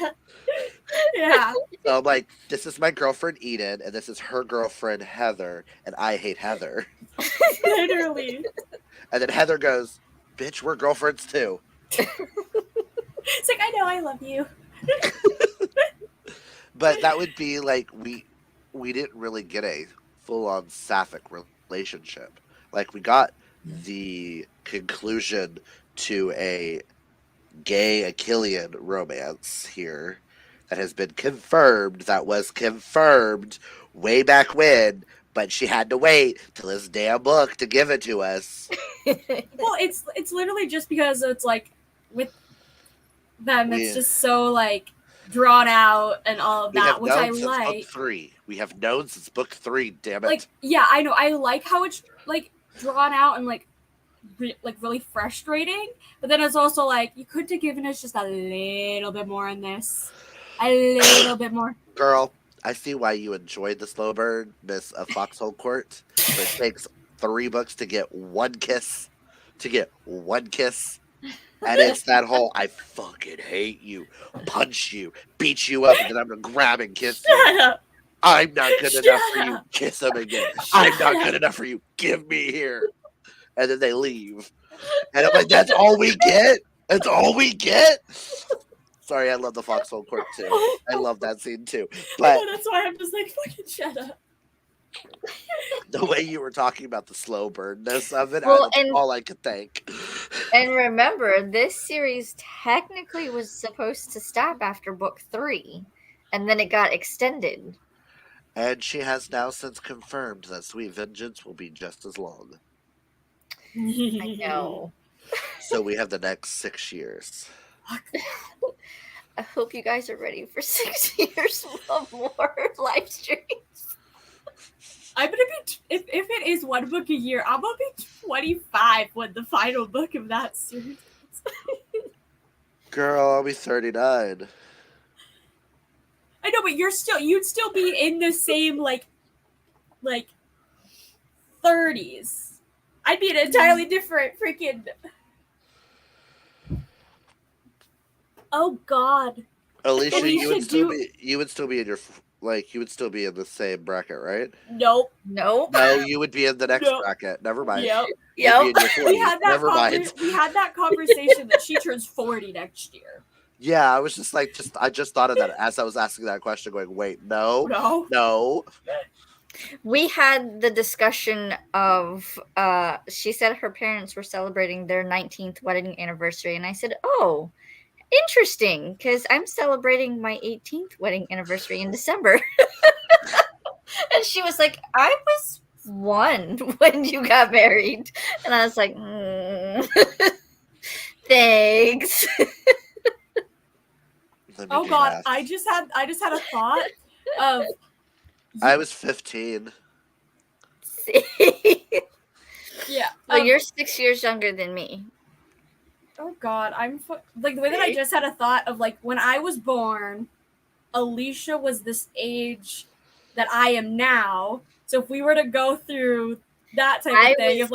Yeah. So I'm like, this is my girlfriend Eden, and this is her girlfriend Heather, and I hate Heather. Literally. And then Heather goes, "Bitch, we're girlfriends too." It's like, I know, I love you. But that would be like we didn't really get a full on sapphic relationship. Like we got the conclusion to a gay Achillean romance here that has been confirmed, that was confirmed way back when, but she had to wait till this damn book to give it to us. Well, it's literally just because it's like with them, it's Yeah. just so like drawn out and all of We that, have which I known since book like. 3. We have known since book 3, damn it. Like, yeah, I know. I like how it's like drawn out and like really frustrating. But then it's also like you could have given us just a little bit more in this, a little bit more. Girl, I see why you enjoyed the slow burn, Miss Foxhole Court. But it takes 3 books to get one kiss. And it's that whole I fucking hate you, punch you, beat you up, and then I'm gonna grab and kiss you. Shut up. I'm not good Shut enough for you. up. Kiss him again. Shut I'm not up. good enough for you. Give me here. And then they leave. And I'm like, that's all we get? That's all we get? Sorry, I love the Foxhole Court too. I love that scene too. But That's why I'm just like, fucking shut up. The way you were talking about the slow burness of it, Well, that's all I could think. and remember, this series technically was supposed to stop after book 3, and then it got extended. And she has now since confirmed that Sweet Vengeance will be just as long. I know. So we have the next 6 years. I hope you guys are ready for 6 years of more live streams. I'm gonna be if it is one book a year, I'm gonna be 25 when the final book of that series comes. Girl, I'll be 39. I know, but you'd still be in the same like 30s. I'd be an entirely different freaking. Oh God. Alicia, you would Alicia, still be in your you would still be in the same bracket, right? Nope. Nope. No, you would be in the next Nope. bracket. Never mind. Yep. Yep. You'd be in your 40s. Never mind. We had that conversation that she turns 40 next year. Yeah, I was just I just thought of that as I was asking that question, going, wait, no. We had the discussion of she said her parents were celebrating their 19th wedding anniversary, and I said, oh, interesting, because I'm celebrating my 18th wedding anniversary in December. And she was like, I was 1 when you got married. And I was like, thanks. Oh God, I just had a thought of I was 15. yeah. So you're 6 years younger than me. Oh God, like the way that I just had a thought of like when I was born, Alicia was this age that I am now. So if we were to go through that type of thing, oh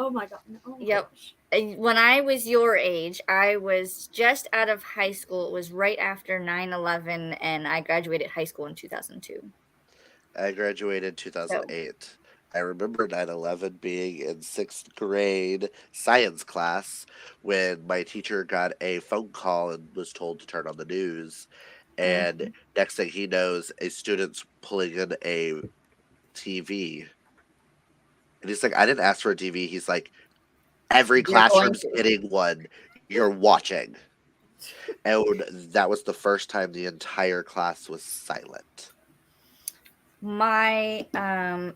my God, oh my yep. gosh. When I was your age, I was just out of high school. It was right after 9/11, and I graduated high school in 2002. I graduated in 2008. I remember 9/11 being in 6th grade science class when my teacher got a phone call and was told to turn on the news. And next thing he knows, a student's pulling in a TV. And he's like, I didn't ask for a TV. He's like, every classroom's getting one. You're watching. And that was the first time the entire class was silent. My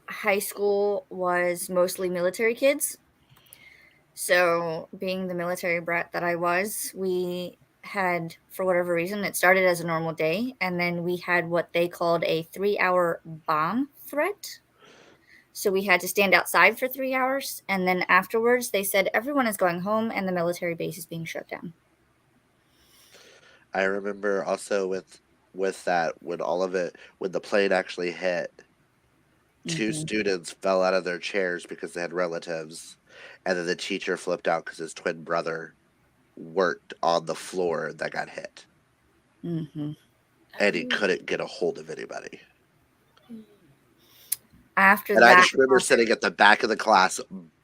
high school was mostly military kids. So, being the military brat that I was, we had, for whatever reason, it started as a normal day, and then we had what they called a 3-hour bomb threat. So we had to stand outside for 3 hours, and then afterwards they said everyone is going home and the military base is being shut down. I remember also with that when the plane actually hit, 2 students fell out of their chairs because they had relatives, and then the teacher flipped out because his twin brother worked on the floor that got hit. And he couldn't get a hold of anybody. After and that, I just remember sitting at the back of the class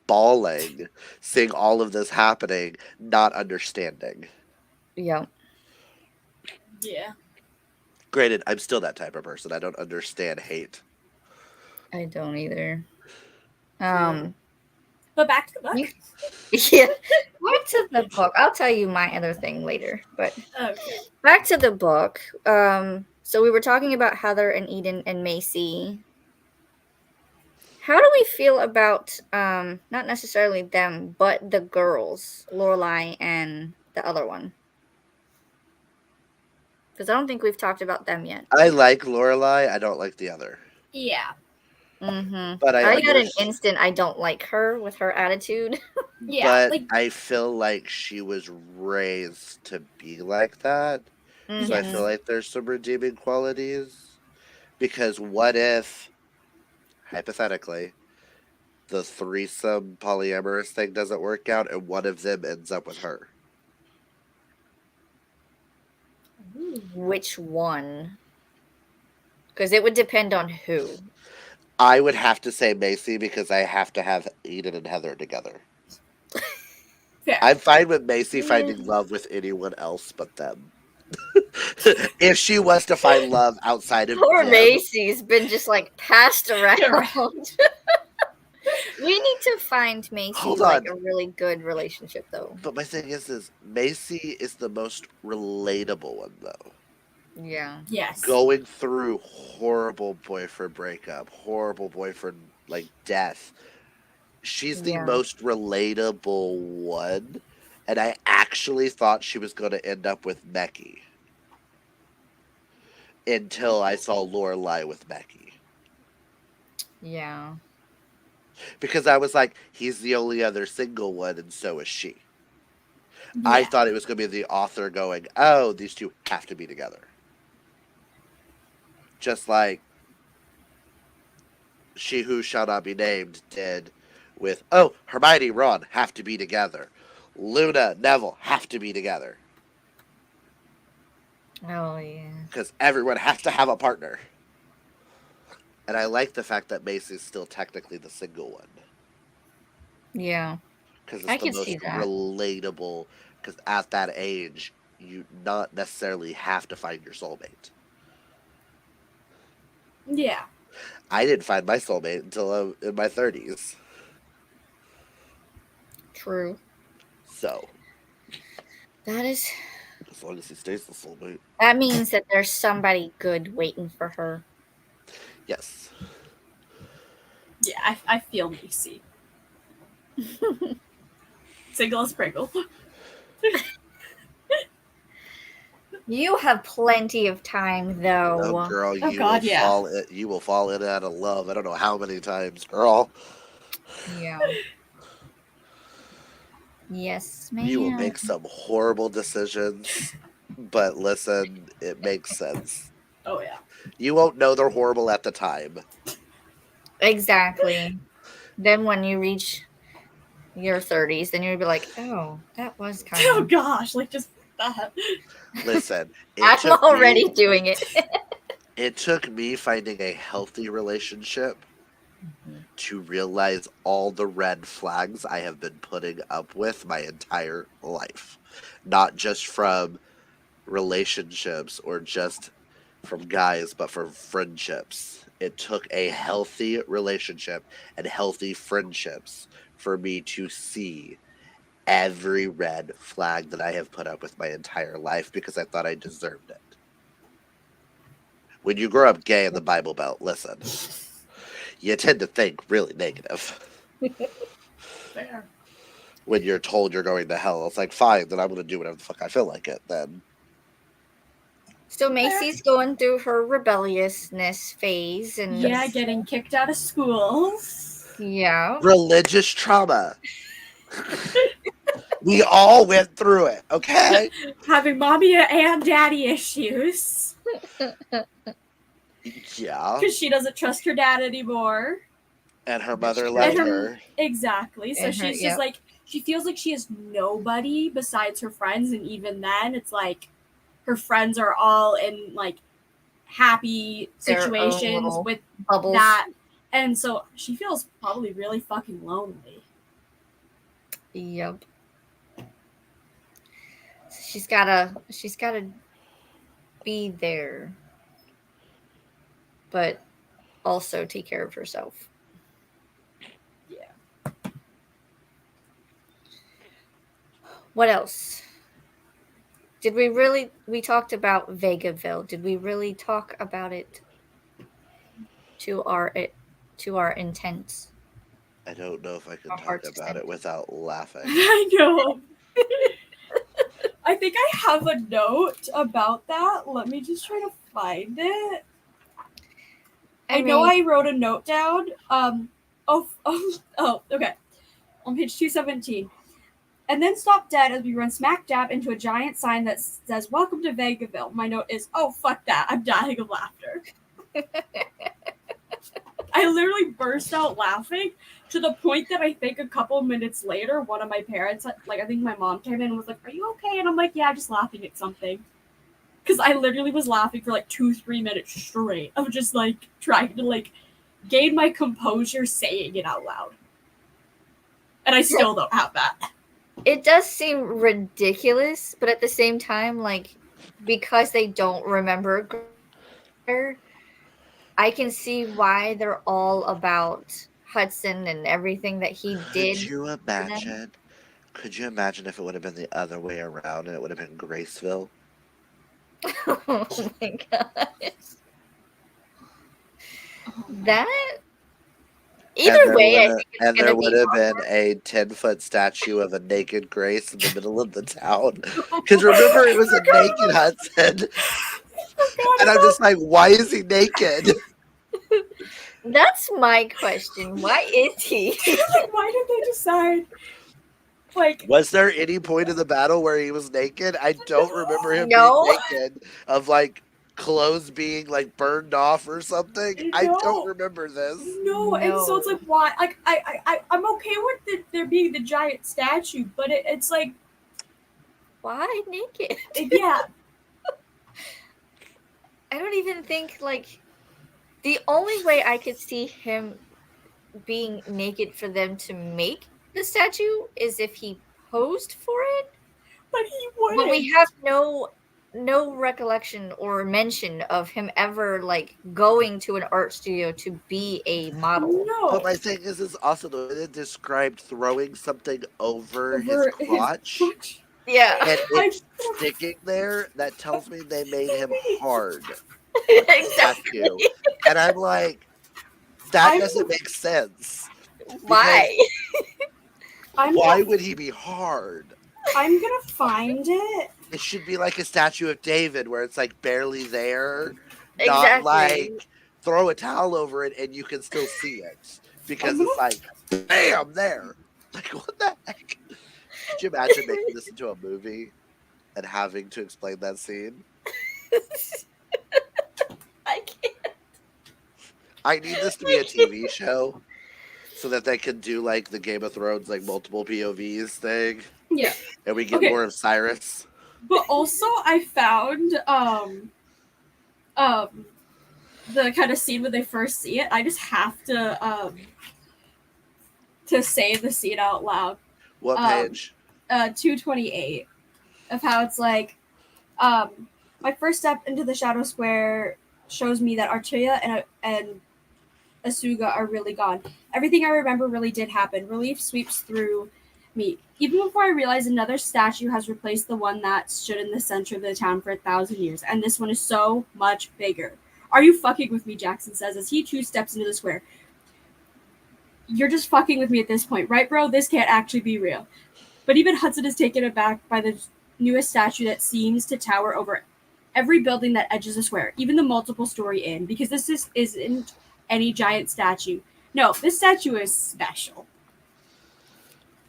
bawling, seeing all of this happening, not understanding. Yeah. Yeah. Granted, I'm still that type of person. I don't understand hate. I don't either. But back to the book. Yeah, back to the book. I'll tell you my other thing later. But back to the book. So we were talking about Heather and Eden and Macy. How do we feel about not necessarily them, but the girls, Lorelai and the other one? Because I don't think we've talked about them yet. I like Lorelai. I don't like the other. Yeah. But I got an instant I don't like her with her attitude. Yeah. But I feel like she was raised to be like that. So I feel like there's some redeeming qualities. Because what if, hypothetically, the threesome polyamorous thing doesn't work out and one of them ends up with her? Which one? Because it would depend on who. I would have to say Macy because I have to have Eden and Heather together. Yeah. I'm fine with Macy finding love with anyone else but them. If she was to find love outside of Poor him. Macy's been just like passed around. Correct. We need to find Macy Hold like on. a really good relationship, though. But my thing is Macy is the most relatable one, though. Yeah. Yes. Going through horrible boyfriend breakup, horrible boyfriend, like, death. She's the Yeah. most relatable one. And I actually thought she was going to end up with Becky. Until I saw Lorelai with Becky. Yeah. Because I was like, he's the only other single one, and so is she. Yeah. I thought it was going to be the author going, oh, these two have to be together. Just like She Who Shall Not Be Named did with, oh, Hermione, Ron have to be together. Luna, Neville have to be together. Oh, yeah. Because everyone has to have a partner. And I like the fact that Macy's still technically the single one. Yeah. Because I it's the can see most that. relatable. Because at that age, you not necessarily have to find your soulmate. Yeah. I didn't find my soulmate until I was in my 30s. True. So, That is. as long as he stays the soulmate. That means that there's somebody good waiting for her. Yes. Yeah, I feel Macy. Single as Pringle. You have plenty of time, though. Oh, girl, Oh, God, yeah. You will fall in and out of love. I don't know how many times, girl. Yeah. Yes, ma'am. You will make some horrible decisions, but listen, it makes sense. Oh, yeah. You won't know they're horrible at the time. Exactly. Then when you reach your 30s, then you'll be like, oh, that was kind Oh, of. gosh. Like, just that. Listen, I'm already doing it. It took me finding a healthy relationship to realize all the red flags I have been putting up with my entire life. Not just from relationships or just from guys, but from friendships. It took a healthy relationship and healthy friendships for me to see every red flag that I have put up with my entire life because I thought I deserved it. When you grow up gay in the Bible Belt, listen, you tend to think really negative. Fair. When you're told you're going to hell, it's like, fine, then I'm going to do whatever the fuck I feel like it then. So Macy's going through her rebelliousness phase, and Yeah, getting kicked out of school. yeah, Religious trauma. We all went through it, okay? Having mommy and daddy issues. Yeah. Because she doesn't trust her dad anymore. And her mother And left her- her. Exactly. So And her- she's yep. just like, she feels like she has nobody besides her friends. And even then, it's like her friends are all in like happy Their own situations little with bubbles. that. And so she feels probably really fucking lonely. Yep. She's gotta be there, but also take care of herself. Yeah. What else? We talked about Vegaville. Did we really talk about it to our intent? I don't know if I can Our talk heart's about it without laughing. I know. I think I have a note about that. Let me just try to find it. I know I wrote a note down. Okay. On page 217. And then stop dead as we run smack dab into a giant sign that says, "Welcome to Vegaville." My note is, oh, fuck that. I'm dying of laughter. I literally burst out laughing to the point that I think a couple minutes later, one of my parents, like I think my mom came in and was like, "Are you okay?" And I'm like, "Yeah, just laughing at something." Because I literally was laughing for like 2-3 minutes straight of just like trying to like gain my composure saying it out loud. And I still don't have that. It does seem ridiculous, but at the same time, like, because they don't remember I can see why they're all about Hudson and everything that he Could did you for them. imagine? Could you imagine if it would have been the other way around and it would have been Graceville? Oh my gosh. That And either way, I think it's there gonna would be have been a 10-foot statue of a naked Grace in the middle of the town. Because remember, it was a naked Hudson, and I'm just like, why is he naked? That's my question. Why is he? Like, why did they decide? Like, Was there any point in the battle where he was naked? I don't remember him being No. naked. Of like clothes being like burned off or something. I don't no, remember this. no, and so it's like, why? Like, I'm okay with there being the giant statue, but it's like, Why naked? yeah, I don't even think like the only way I could see him being naked for them to make the statue is if he posed for it. but he wouldn't. But we have no recollection or mention of him ever like going to an art studio to be a model. No. But my thing is also the way they described throwing something over his Over crotch Yeah. and I- it's sticking there. That tells me they made him hard. Exactly. Statue. And I'm like, that I'm- doesn't make sense. Why? Why would he be hard? I'm gonna find it. It should be like a statue of David where it's like barely there. Not Exactly. like throw a towel over it and you can still see it. Because it's like, bam, there. Like, what the heck? Could you imagine making this into a movie and having to explain that scene? I can't. I need this to be a TV show so that they can do like the Game of Thrones, like multiple POVs thing. Yeah. And we get Okay. more of Cyrus. But also, I found the kind of scene when they first see it. I just have to say the scene out loud. What page? 228 of how it's like, my first step into the Shadow Square shows me that Artea and Asuga are really gone. Everything I remember really did happen. Relief sweeps through me. Even before I realize another statue has replaced the one that stood in the center of the town for 1,000 years, and this one is so much bigger. Are you fucking with me, Jackson says, as he too steps into the square. You're just fucking with me at this point, right, bro? This can't actually be real. But even Hudson is taken aback by the newest statue that seems to tower over every building that edges the square, even the multiple-story inn, because this isn't any giant statue. No, this statue is special.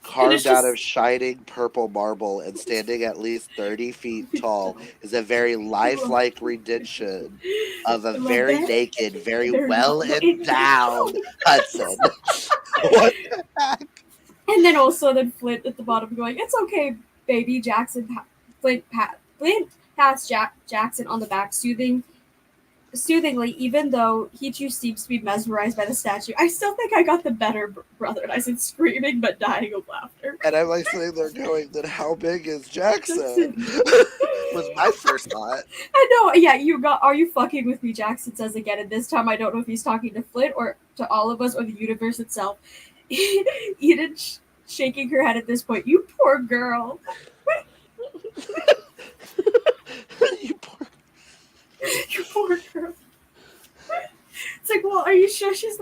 Carved out of shining purple marble and standing at least 30 feet tall is a very lifelike rendition of a very naked, very well endowed Hudson. What the heck? And then also Flint at the bottom going, "It's okay, baby." Jackson, Flint pats Jackson on the back, soothingly, even though he too seems to be mesmerized by the statue. I still think I got the better brother, and I said screaming but dying of laughter. And I'm like sitting there going, then how big is Jackson? Was my first thought. I know, yeah, are you fucking with me, Jackson says again, and this time I don't know if he's talking to Flint or to all of us or the universe itself. Eden shaking her head at this point. You poor girl. You poor girl. It's like, well, are you sure she's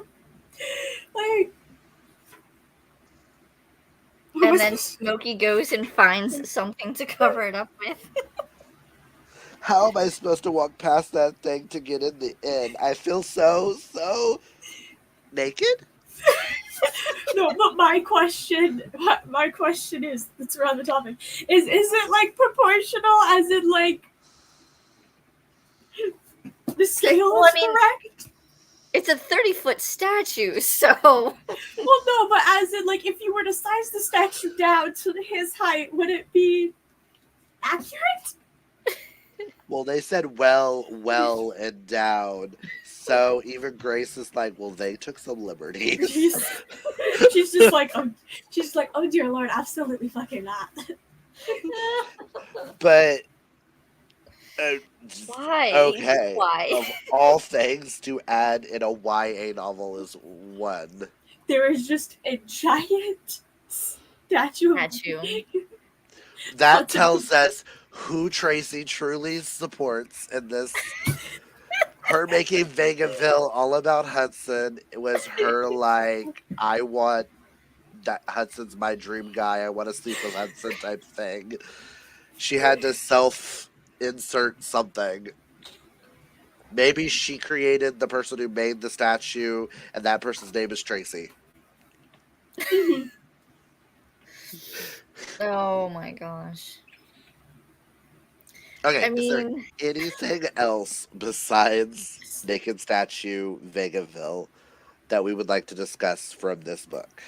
like? And then Smokey goes and finds something to cover it up with. How am I supposed to walk past that thing to get in the inn? I feel so naked. No, but my question is, that's around the topic, is it like proportional, as in like the scale is correct? It's a 30-foot statue, so. Well, no, but as in like if you were to size the statue down to his height, would it be accurate? Well, they said well endowed. So even Grace is like, well, they took some liberties. She's just like, oh dear Lord, absolutely fucking not. But Uh, Why? Just okay. why? Of all things to add in a YA novel is one. There is just a giant statue of Statue. That Hudson. tells us who Tracy truly supports in this. Her making Vegaville all about Hudson. It was her like, I want that Hudson's my dream guy. I want to sleep with Hudson type thing. She had to self insert something. Maybe she created the person who made the statue, and that person's name is Tracy. Oh my gosh. Okay, I is there mean, anything else besides Naked Statue Vegaville that we would like to discuss from this book?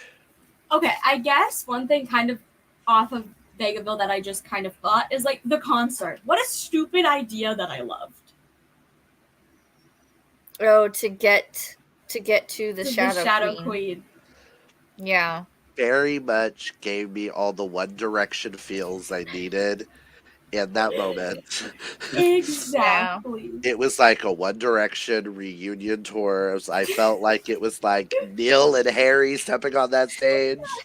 Okay, I guess one thing kind of off of Vegaville that I just kind of thought is like the concert. What a stupid idea that I loved. oh, to get to the The Shadow, Shadow Queen. Queen. Yeah. Very much gave me all the One Direction feels I needed in that moment. Exactly. It was like a One Direction reunion tour. I felt like it was like Neil and Harry stepping on that stage.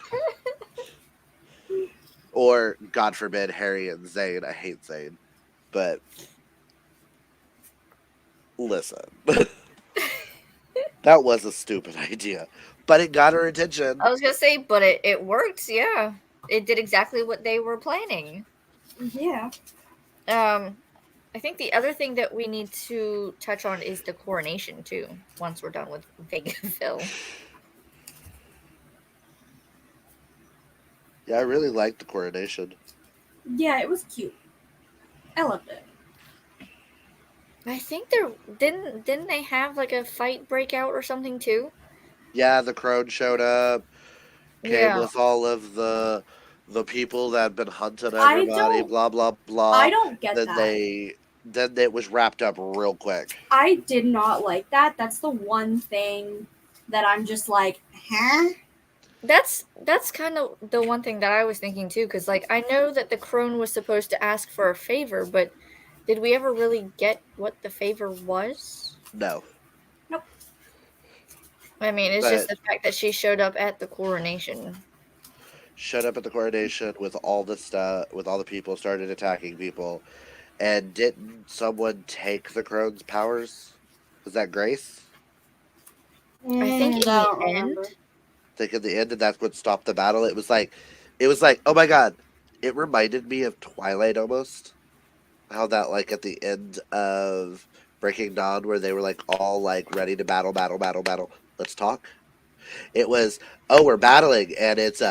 Or, God forbid, Harry and Zayn. I hate Zayn. But listen, that was a stupid idea. But it got her attention. I was gonna say, but it worked, yeah. It did exactly what they were planning. Yeah. I think the other thing that we need to touch on is the coronation too, once we're done with Vegaville. Yeah, I really liked the coronation. Yeah, it was cute. I loved it. I think there didn't they have like a fight breakout or something too? Yeah, the crone showed up, came Yeah. with all of the people that had been hunting I everybody, don't blah blah I blah. don't get Then that. then it was wrapped up real quick. I did not like that. That's the one thing that I'm just like, huh? That's kind of the one thing that I was thinking too, because like I know that the crone was supposed to ask for a favor, but did we ever really get what the favor was? No. Nope. I mean, it's just But the fact that she showed up at the coronation. showed up at the coronation with all the stuff, with all the people, started attacking people. And didn't someone take the crone's powers? Was that Grace? I think in I the don't end, remember. I think in the end, and that's what stopped the battle. It was like, oh my god! It reminded me of Twilight almost. How that like at the end of Breaking Dawn, where they were like all like ready to battle, battle, battle, battle. Let's talk. It was, oh, we're battling, and it's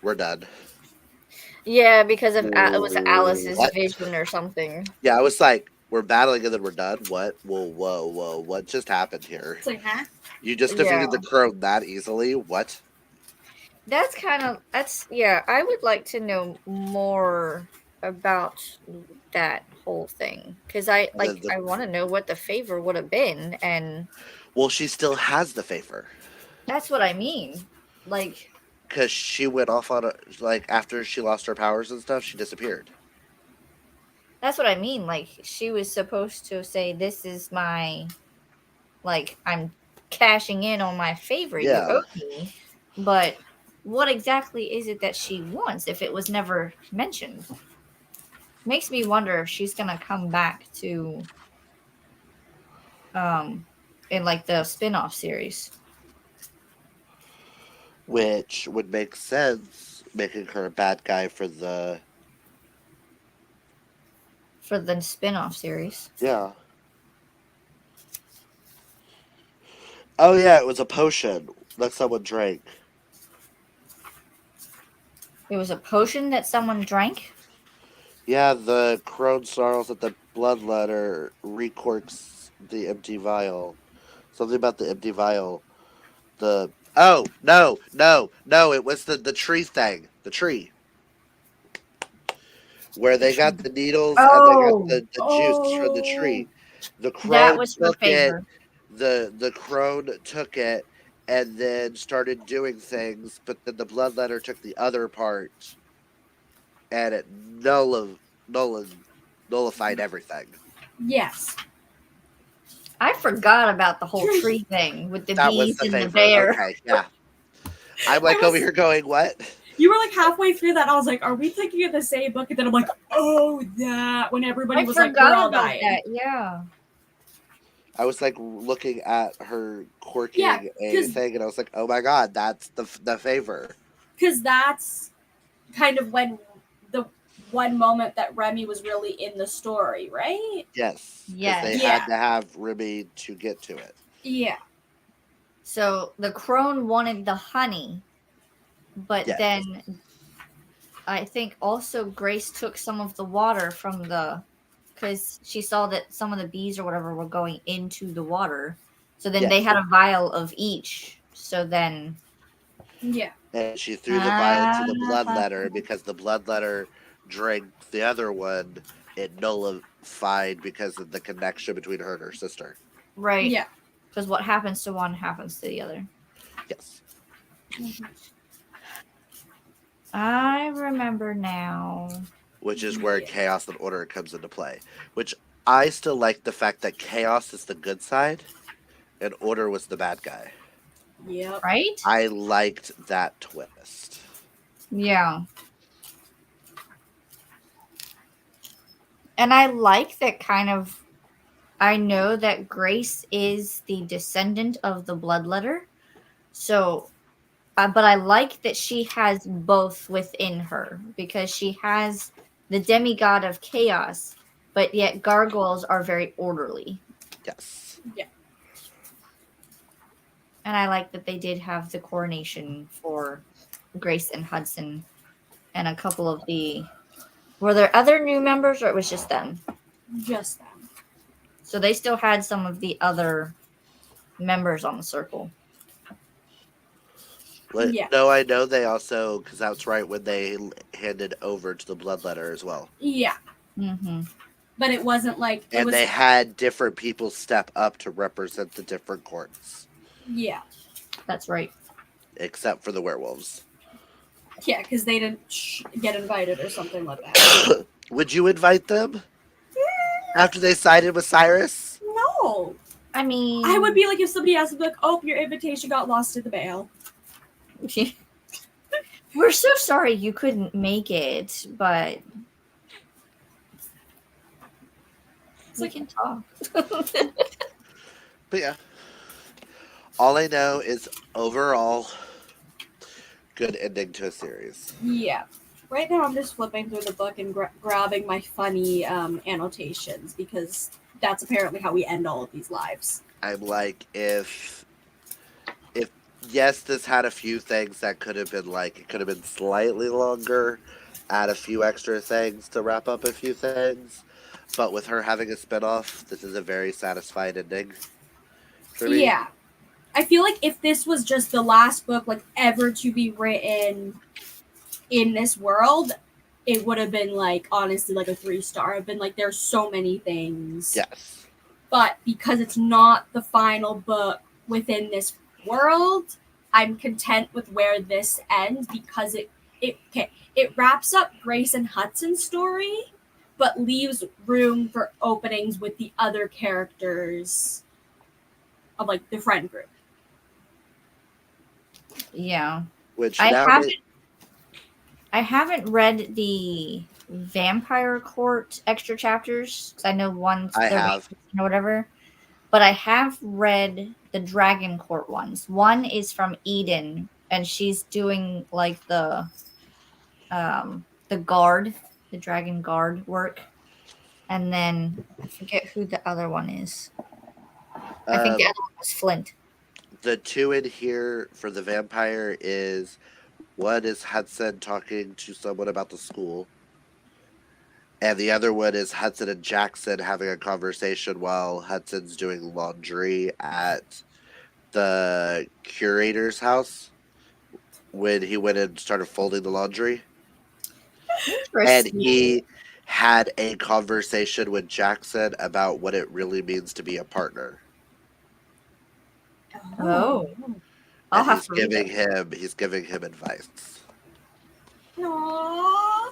we're done. yeah, because of it was Alice's What? vision or something. Yeah, I was like, we're battling and then we're done. What? Whoa, whoa, whoa! What just happened here? It's like, huh? You just Yeah, defeated the crone that easily? What? that's yeah. I would like to know more about that whole thing because The I want to know what the favor would have been, and well, she still has the favor that's what I mean. Like because she went off on a like after she lost her powers and stuff. She disappeared. that's what I mean. Like she was supposed to say, "This is my like I'm cashing in on my favor you Yeah. owe me," but what exactly is it that she wants if it was never mentioned? Makes me wonder if she's gonna come back to um in like the spin-off series Which would make sense, making her a bad guy for the for the spin-off series. yeah. Oh yeah, it was a potion that someone drank. It was a potion that someone drank. Yeah, the crone snarls at the bloodletter recorks the empty vial. Something about the empty vial. The oh no no no! It was the tree thing. The tree where The they got tree. the needles and they got Oh, the juice from the Oh, tree. The that crone was her took it. favor. The crone took it and then started doing things, but then the bloodletter took the other part and it null nullified everything. Yes. I forgot about the whole tree thing with the That was bees the and the favor. bear. Okay, yeah. I'm like over here going, what? You were like halfway through that. I was like, are we thinking of the same book? And then I'm like, oh, that. When everybody I was like, we're all forgot about dying. that. Yeah. I was like looking at her corking Yeah, a 'cause- thing, and I was like, "Oh my god, that's the favor." Because that's kind of when the one moment that Remy was really in the story, right? Yes, because Yes. they had to have Remy to get to it. Yeah. So the crone wanted the honey, but Yes. then I think also Grace took some of the water from the, because she saw that some of the bees or whatever were going into the water. So then they Yes. had a vial of each. So then, Yeah. And she threw the vial to the bloodletter because the bloodletter drank the other one. It nullified because of the connection between her and her sister. right. Yeah. Because what happens to one happens to the other. Yes. I remember now. Which is where Yeah. chaos and order comes into play. Which I still like the fact that chaos is the good side and order was the bad guy. Yep. Right? I liked that twist. Yeah. And I like that kind of. I know that Grace is the descendant of the bloodletter. So, but I like that she has both within her because she has the demigod of chaos, but yet gargoyles are very orderly. Yes. Yeah. And I like that they did have the coronation for Grace and Hudson and a couple of the. Were there other new members or it was just them? Just them. So they still had some of the other members on the circle. Yeah. No, I know they also, because that's right when they handed over to the bloodletter as well. Yeah. Mm-hmm. But it wasn't like it And was. they had different people step up to represent the different courts, Yeah. That's right. except for the werewolves. Yeah, because they didn't get invited or something like that. Would you invite them after they sided with Cyrus? No. I mean, I would be like if somebody asked me like, "Oh, your invitation got lost in the mail." we're so sorry you couldn't make it, but we can talk. But yeah. All I know is overall good ending to a series. Yeah. Right now, I'm just flipping through the book and grabbing my funny annotations because that's apparently how we end all of these lives. I'm like, if yes, this had a few things that could have been like it could have been slightly longer, add a few extra things to wrap up a few things. But with her having a spinoff, this is a very satisfied ending for me. Yeah. I feel like if this was just the last book like ever to be written in this world, it would have been like honestly like a 3-star. I've been like there's so many things. Yes. But because it's not the final book within this world, I'm content with where this ends because it wraps up Grace and Hudson's story, but leaves room for openings with the other characters of like the friend group. Yeah. Which I now haven't read the Vampire Court extra chapters because I know one's I their have. or whatever, but I have read the Dragon Court ones. One is from Eden, and she's doing like the guard, the Dragon Guard work, and then I forget who the other one is. I think the other one was Flint. The two in here for the vampire is one is Hudson talking to someone about the school, and the other one is Hudson and Jackson having a conversation while Hudson's doing laundry at the curator's house when he went and started folding the laundry. And he had a conversation with Jackson about what it really means to be a partner. Oh. I'll And have to read that. he's giving him advice. Aww.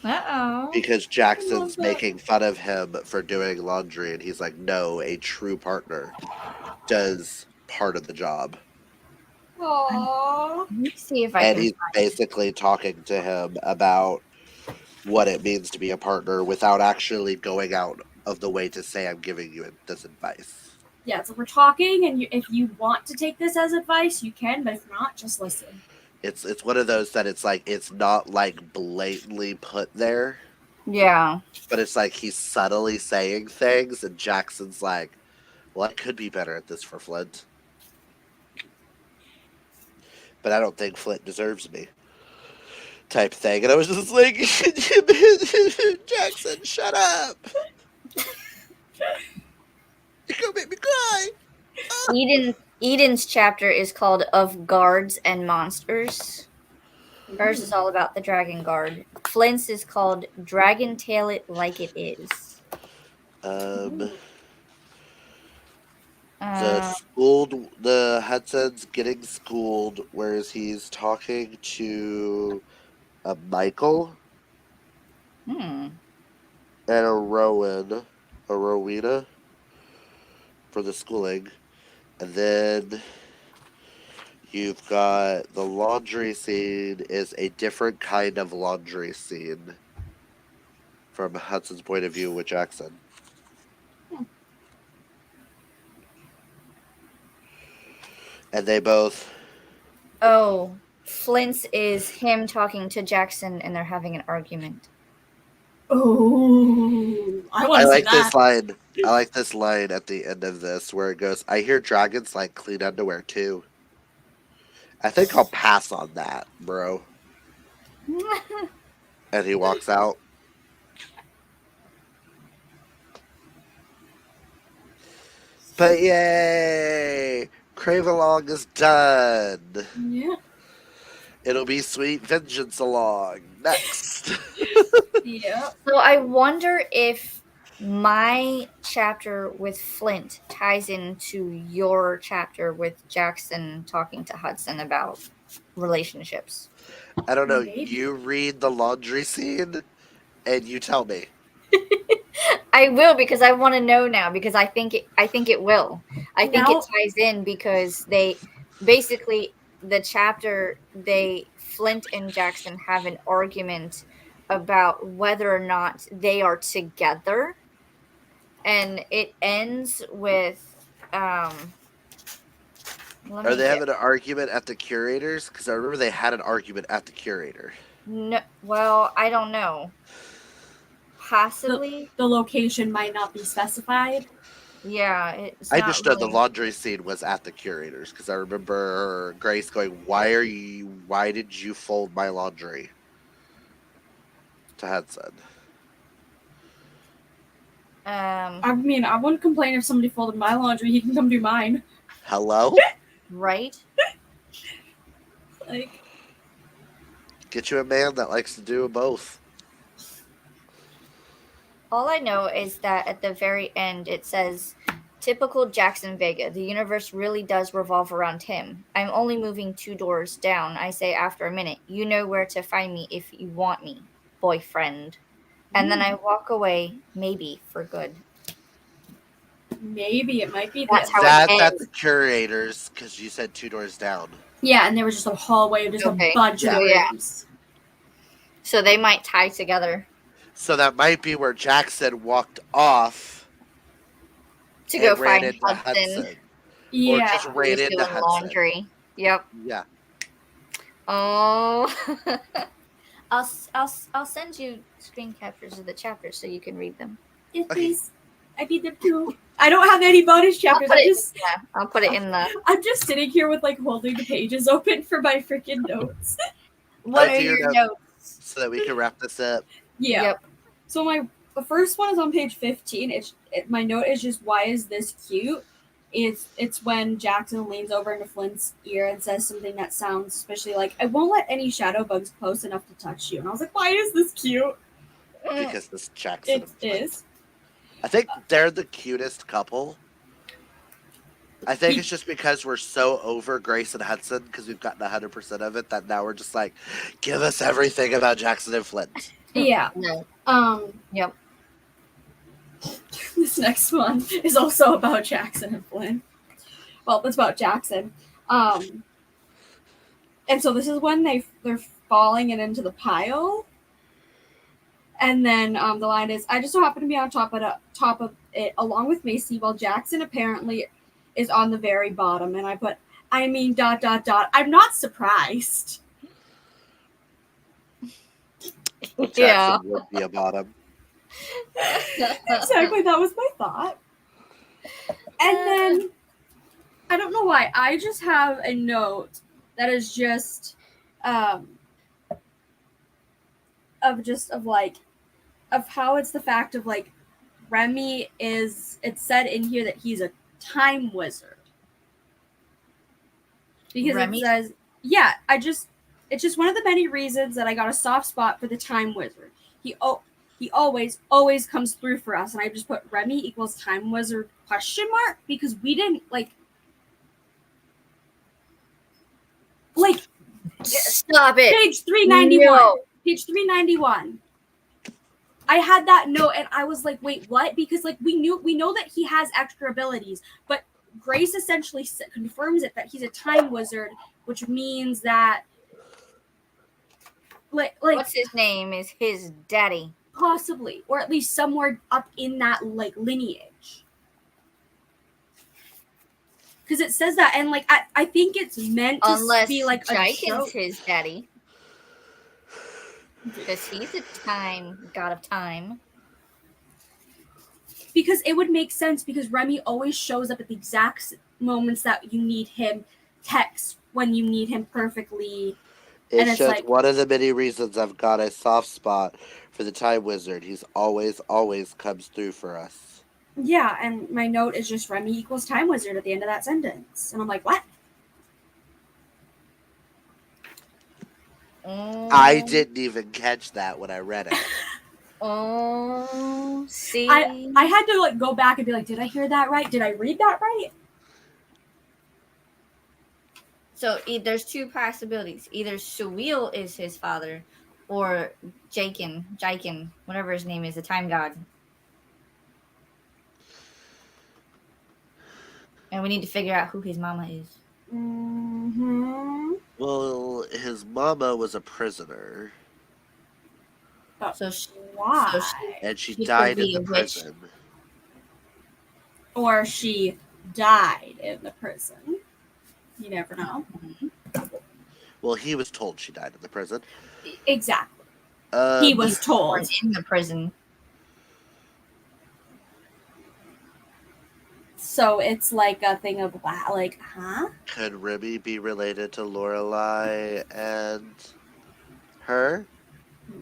Uh-oh. because I Jackson's love that. making fun of him for doing laundry, and he's like, no, a true partner does part of the job. Aww. Let me see if I And can. he's basically talking to him about what it means to be a partner without actually going out of the way to say, I'm giving you this advice. Yeah, so we're talking, and if you want to take this as advice, you can, but if not, just listen. It's one of those that it's like, it's not like blatantly put there, Yeah. but it's like he's subtly saying things, and Jackson's like, well, I could be better at this for Flint, but I don't think Flint deserves me, type thing. And I was just like, Jackson, shut up. You're gonna make me cry. Eden's chapter is called Of Guards and Monsters. Hers is all about the Dragon Guard. Flint's is called Dragon Tail It Like It Is. The Hudson's getting schooled, whereas he's talking to Michael Hmm. and a Rowena for the schooling. And then you've got the laundry scene is a different kind of laundry scene from Hudson's point of view with Jackson. And they both... Oh, Flint's is him talking to Jackson and they're having an argument. Oh, I want I to see like that. this line. I like this line at the end of this where it goes, I hear dragons like clean underwear too. I think I'll pass on that, bro. And he walks out. But yay! Cravealong is done. Yeah. It'll be Sweet Vengeance along next. Yeah. So I wonder if my chapter with Flint ties into your chapter with Jackson talking to Hudson about relationships. I don't know. Maybe. You read the laundry scene and you tell me. I will, because I want to know now, because I think it will. I think Now- it ties in because they basically Flint and Jackson have an argument about whether or not they are together, and it ends with let Are me they get having an argument at the curator's? Because I remember they had an argument at the curator. no, well, I don't know. Possibly. The location might not be specified. Yeah, it's I not just know the really. laundry scene was at the curator's because I remember Grace going, why did you fold my laundry? To Hudson. I mean, I wouldn't complain if somebody folded my laundry. He can come do mine. Hello? Right? Like, Get you a man that likes to do both. All I know is that at the very end it says, typical Jackson Vega. The universe really does revolve around him. I'm only moving 2 doors down. I say after a minute, you know where to find me if you want me, boyfriend. And then I walk away, maybe for good. maybe it might be That's the how That's it at ends. the curator's because you said 2 doors down. Yeah, and there was just a hallway of just Okay, a bunch of so yeah. rooms. So they might tie together So that might be where Jackson walked off to and go ran find into Hudson. Yeah. Or just ran He's into doing Hudson. laundry. Yep. Yeah. Oh. I'll send you screen captures of the chapters so you can read them. Yes, Okay. please. I need them too. I don't have any bonus chapters. I'll put it in the. I'm just sitting here with like holding the pages open for my freaking notes. What I are do your know- notes? So that we can wrap this up. Yeah. Yep. So the first one is on page 15. My note is just, why is this cute? It's when Jackson leans over into Flint's ear and says something that sounds especially like, I won't let any shadow bugs close enough to touch you. And I was like, why is this cute? Because this Jackson It and Flint. is. I think they're the cutest couple. I think it's just because we're so over Grace and Hudson because we've gotten 100% of it that now we're just like, give us everything about Jackson and Flint. Yeah. No. Um, Yep. this next one is also about Jackson and Flynn. Well, it's about Jackson. And so this is when they're falling and into the pile. And then the line is, I just so happen to be on top of it along with Macy, while Jackson apparently is on the very bottom. And I put, I mean, ... I'm not surprised. Yeah. Jackson would be a bottom. Exactly, that was my thought. And then, I don't know why, I just have a note that is just, of how it's the fact of like Remy is, it's said in here that he's a time wizard. Because Remy? it says, yeah, it's just one of the many reasons that I got a soft spot for the time wizard. He always comes through for us. And I just put Remy equals time wizard ? Because we didn't like Stop it. page 391. No. Page 391. I had that note and I was like, wait, what? Because like we know that he has extra abilities, but Grace essentially confirms it that he's a time wizard, which means that like What's his name? Is his daddy? possibly, or at least somewhere up in that like lineage. Because it says that, and like I think it's meant to be like a joke. Jiken's his daddy. Because he's a god of time. Because it would make sense because Remy always shows up at the exact moments that you need him, text when you need him perfectly. It's just like one of the many reasons I've got a soft spot for the time wizard. He's always comes through for us. Yeah, and my note is just Remy equals time wizard at the end of that sentence. And I'm like, what? I didn't even catch that when I read it. Oh, see? I had to like go back and be like, did I hear that right? Did I read that right? So there's two possibilities. Either Suil is his father, or Jiken, whatever his name is, the time god. And we need to figure out who his mama is. Mm-hmm. Well, his mama was a prisoner. So why? And she died in the prison. Or she died in the prison. You never know. Well, he was told she died in the prison. Exactly. He was told. In the prison. So it's like a thing of like, huh? Could Remy be related to Lorelai and her?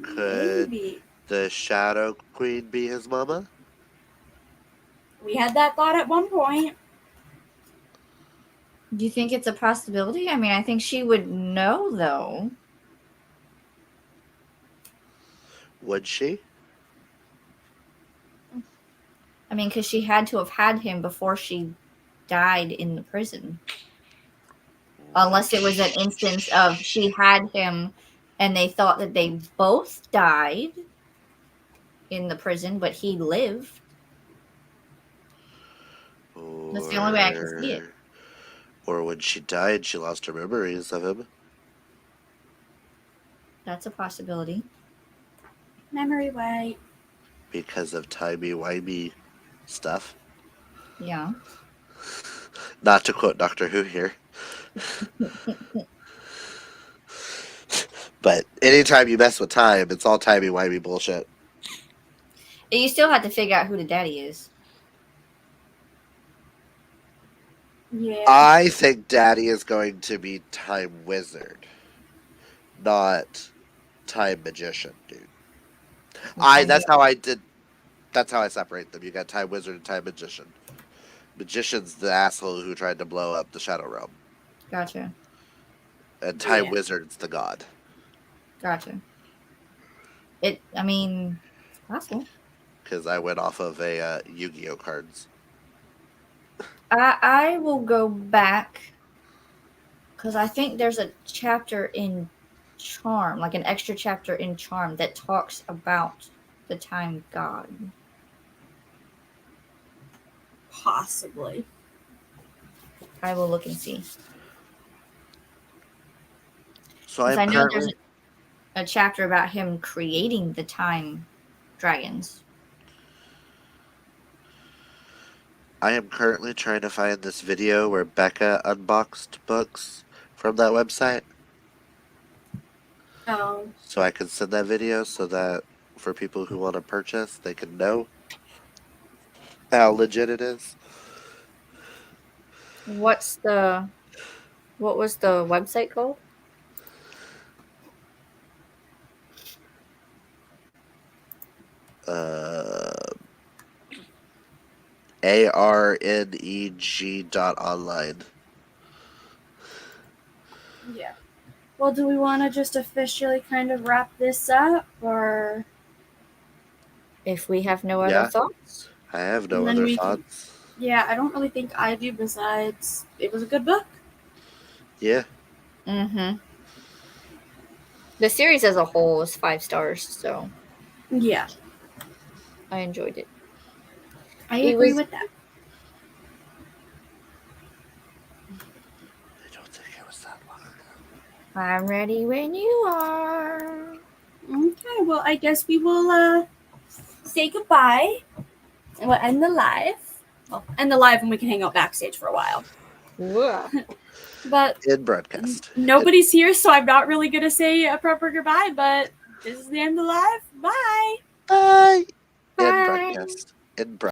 Could the Shadow Queen be his mama? We had that thought at one point. Do you think it's a possibility? I mean, I think she would know, though. Would she? I mean, because she had to have had him before she died in the prison. Unless it was an instance of she had him and they thought that they both died in the prison, but he lived. That's the only way I can see it. Or when she died, she lost her memories of him. That's a possibility. Memory wipe. Because of timey-wimey stuff. Yeah. Not to quote Doctor Who here. But anytime you mess with time, it's all timey-wimey bullshit. You still have to figure out who the daddy is. Yeah. I think Daddy is going to be Time Wizard, not Time Magician, dude. That's how I separate them. You got Time Wizard and Time Magician. Magician's the asshole who tried to blow up the Shadow Realm. Gotcha. And Time Wizard's the god. Gotcha. It's possible. Because I went off of a Yu-Gi-Oh cards. I will go back because I think there's a chapter in Charm, like an extra chapter in Charm that talks about the time god. Possibly. I will look and see. So Because I'm I know there's currently a chapter about him creating the time dragons. I am currently trying to find this video where Becca unboxed books from that website, Oh. so I can send that video so that for people who want to purchase, they can know how legit it is. What was the website called? ARNEG.online. Yeah. Well, do we want to just officially kind of wrap this up, or If we have no other Yeah, thoughts. I have and no then other we can? thoughts. Yeah, I don't really think I do. Besides, it was a good book. Yeah, Mm-hmm. The series as a whole is 5 stars, so Yeah, I enjoyed it. I It agree was with that. I don't think it was that long ago. I'm ready when you are. Okay, well, I guess we will say goodbye, and we'll end the live. Well, end the live, and we can hang out backstage for a while. Whoa. But In broadcast. nobody's here, so I'm not really gonna say a proper goodbye. But this is the end of the live. Bye. Bye. In Bye. broadcast. In broadcast.